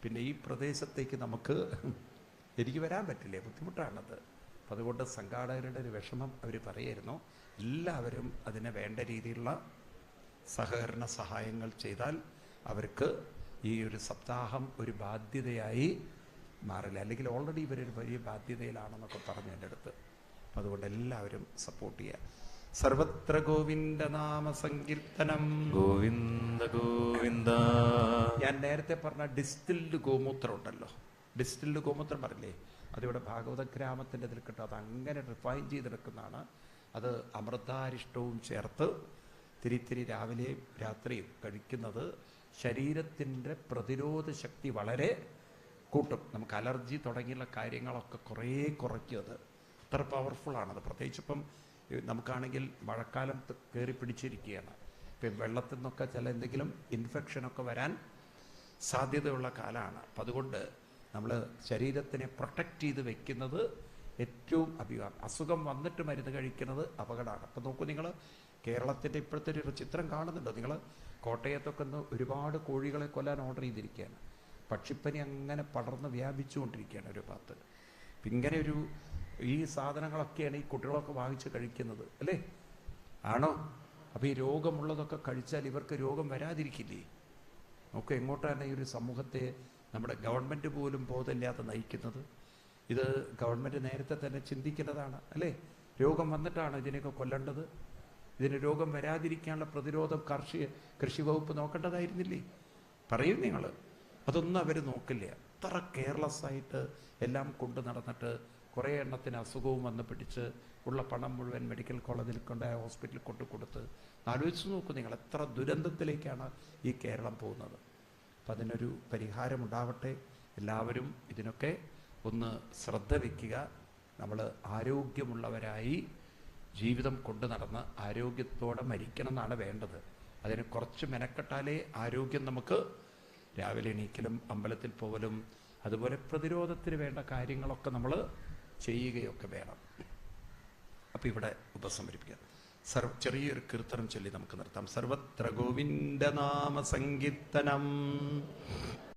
പിന്നെ ഈ പ്രദേശത്തേക്ക് എനിക്ക് വരാൻ പറ്റില്ലേ, ബുദ്ധിമുട്ടാണത്. അപ്പം അതുകൊണ്ട് സംഘാടകരുടെ ഒരു വിഷമം അവർ പറയായിരുന്നു. എല്ലാവരും അതിന് വേണ്ട രീതിയിലുള്ള സഹകരണ സഹായങ്ങൾ ചെയ്താൽ അവർക്ക് ഈ ഒരു സപ്താഹം ഒരു ബാധ്യതയായി മാറില്ല. അല്ലെങ്കിൽ ഓൾറെഡി ഇവരൊരു വലിയ ബാധ്യതയിലാണെന്നൊക്കെ പറഞ്ഞു എൻ്റെ അടുത്ത്. അപ്പം അതുകൊണ്ട് എല്ലാവരും സപ്പോർട്ട് ചെയ്യുക. സർവത്ര ഗോവിന്ദ നാമ സങ്കീർത്തനം. ഗോവിന്ദ ഗോവിന്ദ. ഞാൻ നേരത്തെ പറഞ്ഞ ഡിസ്റ്റിൽഡ് ഗോമൂത്രം ഉണ്ടല്ലോ, ഡിസ്റ്റിൽഡ് ഗോമൂത്രം പറഞ്ഞില്ലേ, അതിവിടെ ഭാഗവത ഗ്രാമത്തിൻ്റെ ഇതിൽ കിട്ടും. അത് അങ്ങനെ റിഫൈൻ ചെയ്തെടുക്കുന്നതാണ്. അത് അമൃതാരിഷ്ടവും ചേർത്ത് തിരിത്തിരി രാവിലെയും രാത്രിയും കഴിക്കുന്നത് ശരീരത്തിൻ്റെ പ്രതിരോധ ശക്തി വളരെ കൂട്ടും. നമുക്ക് അലർജി തുടങ്ങിയുള്ള കാര്യങ്ങളൊക്കെ കുറേ കുറയ്ക്കും. അത് അത്ര പവർഫുള്ളാണത്. പ്രത്യേകിച്ച് ഇപ്പം നമുക്കാണെങ്കിൽ മഴക്കാലം കയറി പിടിച്ചിരിക്കുകയാണ്. ഇപ്പം വെള്ളത്തിൽ നിന്നൊക്കെ ചില എന്തെങ്കിലും ഇൻഫെക്ഷനൊക്കെ വരാൻ സാധ്യതയുള്ള കാലമാണ്. അപ്പം അതുകൊണ്ട് നമ്മൾ ശരീരത്തിനെ പ്രൊട്ടക്റ്റ് ചെയ്ത് വെക്കുന്നത് ഏറ്റവും അസുഖം വന്നിട്ട് മരുന്ന് കഴിക്കുന്നത് അപകടമാണ്. അപ്പം നോക്കൂ, നിങ്ങൾ കേരളത്തിൻ്റെ ഇപ്പോഴത്തെ ഒരു ചിത്രം കാണുന്നുണ്ടോ? നിങ്ങൾ കോട്ടയത്തൊക്കെ ഒന്ന് ഒരുപാട് കോഴികളെ കൊല്ലാൻ ഓർഡർ ചെയ്തിരിക്കുകയാണ്. പക്ഷിപ്പനി അങ്ങനെ പടർന്ന് വ്യാപിച്ചുകൊണ്ടിരിക്കുകയാണ് ഒരു ഭാഗത്ത്. ഇങ്ങനെ ഈ സാധനങ്ങളൊക്കെയാണ് ഈ കുട്ടികളൊക്കെ വാങ്ങിച്ച് കഴിക്കുന്നത് അല്ലേ? ആണോ? അപ്പോൾ ഈ രോഗമുള്ളതൊക്കെ കഴിച്ചാൽ ഇവർക്ക് രോഗം വരാതിരിക്കില്ലേ? നമുക്ക് എങ്ങോട്ടാണ് ഈ ഒരു സമൂഹത്തെ നമ്മുടെ ഗവൺമെൻറ് പോലും ബോധമില്ലാതെ നയിക്കുന്നത്? ഇത് ഗവൺമെൻറ് നേരത്തെ തന്നെ ചിന്തിക്കേണ്ടതാണ് അല്ലേ? രോഗം വന്നിട്ടാണ് ഇതിനെയൊക്കെ കൊല്ലേണ്ടത്. ഇതിന് രോഗം വരാതിരിക്കാനുള്ള പ്രതിരോധം കൃഷി വകുപ്പ് നോക്കേണ്ടതായിരുന്നില്ലേ? പറയും നിങ്ങൾ. അതൊന്നും അവർ നോക്കില്ല. അത്ര കെയർലെസ് ആയിട്ട് എല്ലാം കൊണ്ടു നടന്നിട്ട് കുറേ എണ്ണത്തിന് അസുഖവും വന്ന് പിടിച്ച് ഉള്ള പണം മുഴുവൻ മെഡിക്കൽ കോളേജിൽ കൊണ്ടുപോയ ഹോസ്പിറ്റലിൽ കൊടുത്ത് ആലോചിച്ച് നോക്കൂ നിങ്ങൾ, എത്ര ദുരന്തത്തിലേക്കാണ് ഈ കേരളം പോകുന്നത്. അപ്പം അതിനൊരു പരിഹാരമുണ്ടാവട്ടെ. എല്ലാവരും ഇതിനൊക്കെ ഒന്ന് ശ്രദ്ധ വയ്ക്കുക. നമ്മൾ ആരോഗ്യമുള്ളവരായി ജീവിതം കൊണ്ടു നടന്ന് ആരോഗ്യത്തോടെ മരിക്കണം എന്നാണ് വേണ്ടത്. അതിന് കുറച്ച് മെനക്കെട്ടാലേ ആരോഗ്യം നമുക്ക് രാവിലെ എണീക്കലും അമ്പലത്തിൽ പോകലും അതുപോലെ പ്രതിരോധത്തിന് വേണ്ട കാര്യങ്ങളൊക്കെ നമ്മൾ ചെയ്യുകയൊക്കെ വേണം. അപ്പം ഇവിടെ ഉപസംഹരിപ്പിക്കാം. ചെറിയൊരു കീർത്തനം ചൊല്ലി നമുക്ക് നിർത്താം. സർവത്ര ഗോവിന്ദനാമ സങ്കീർത്തനം.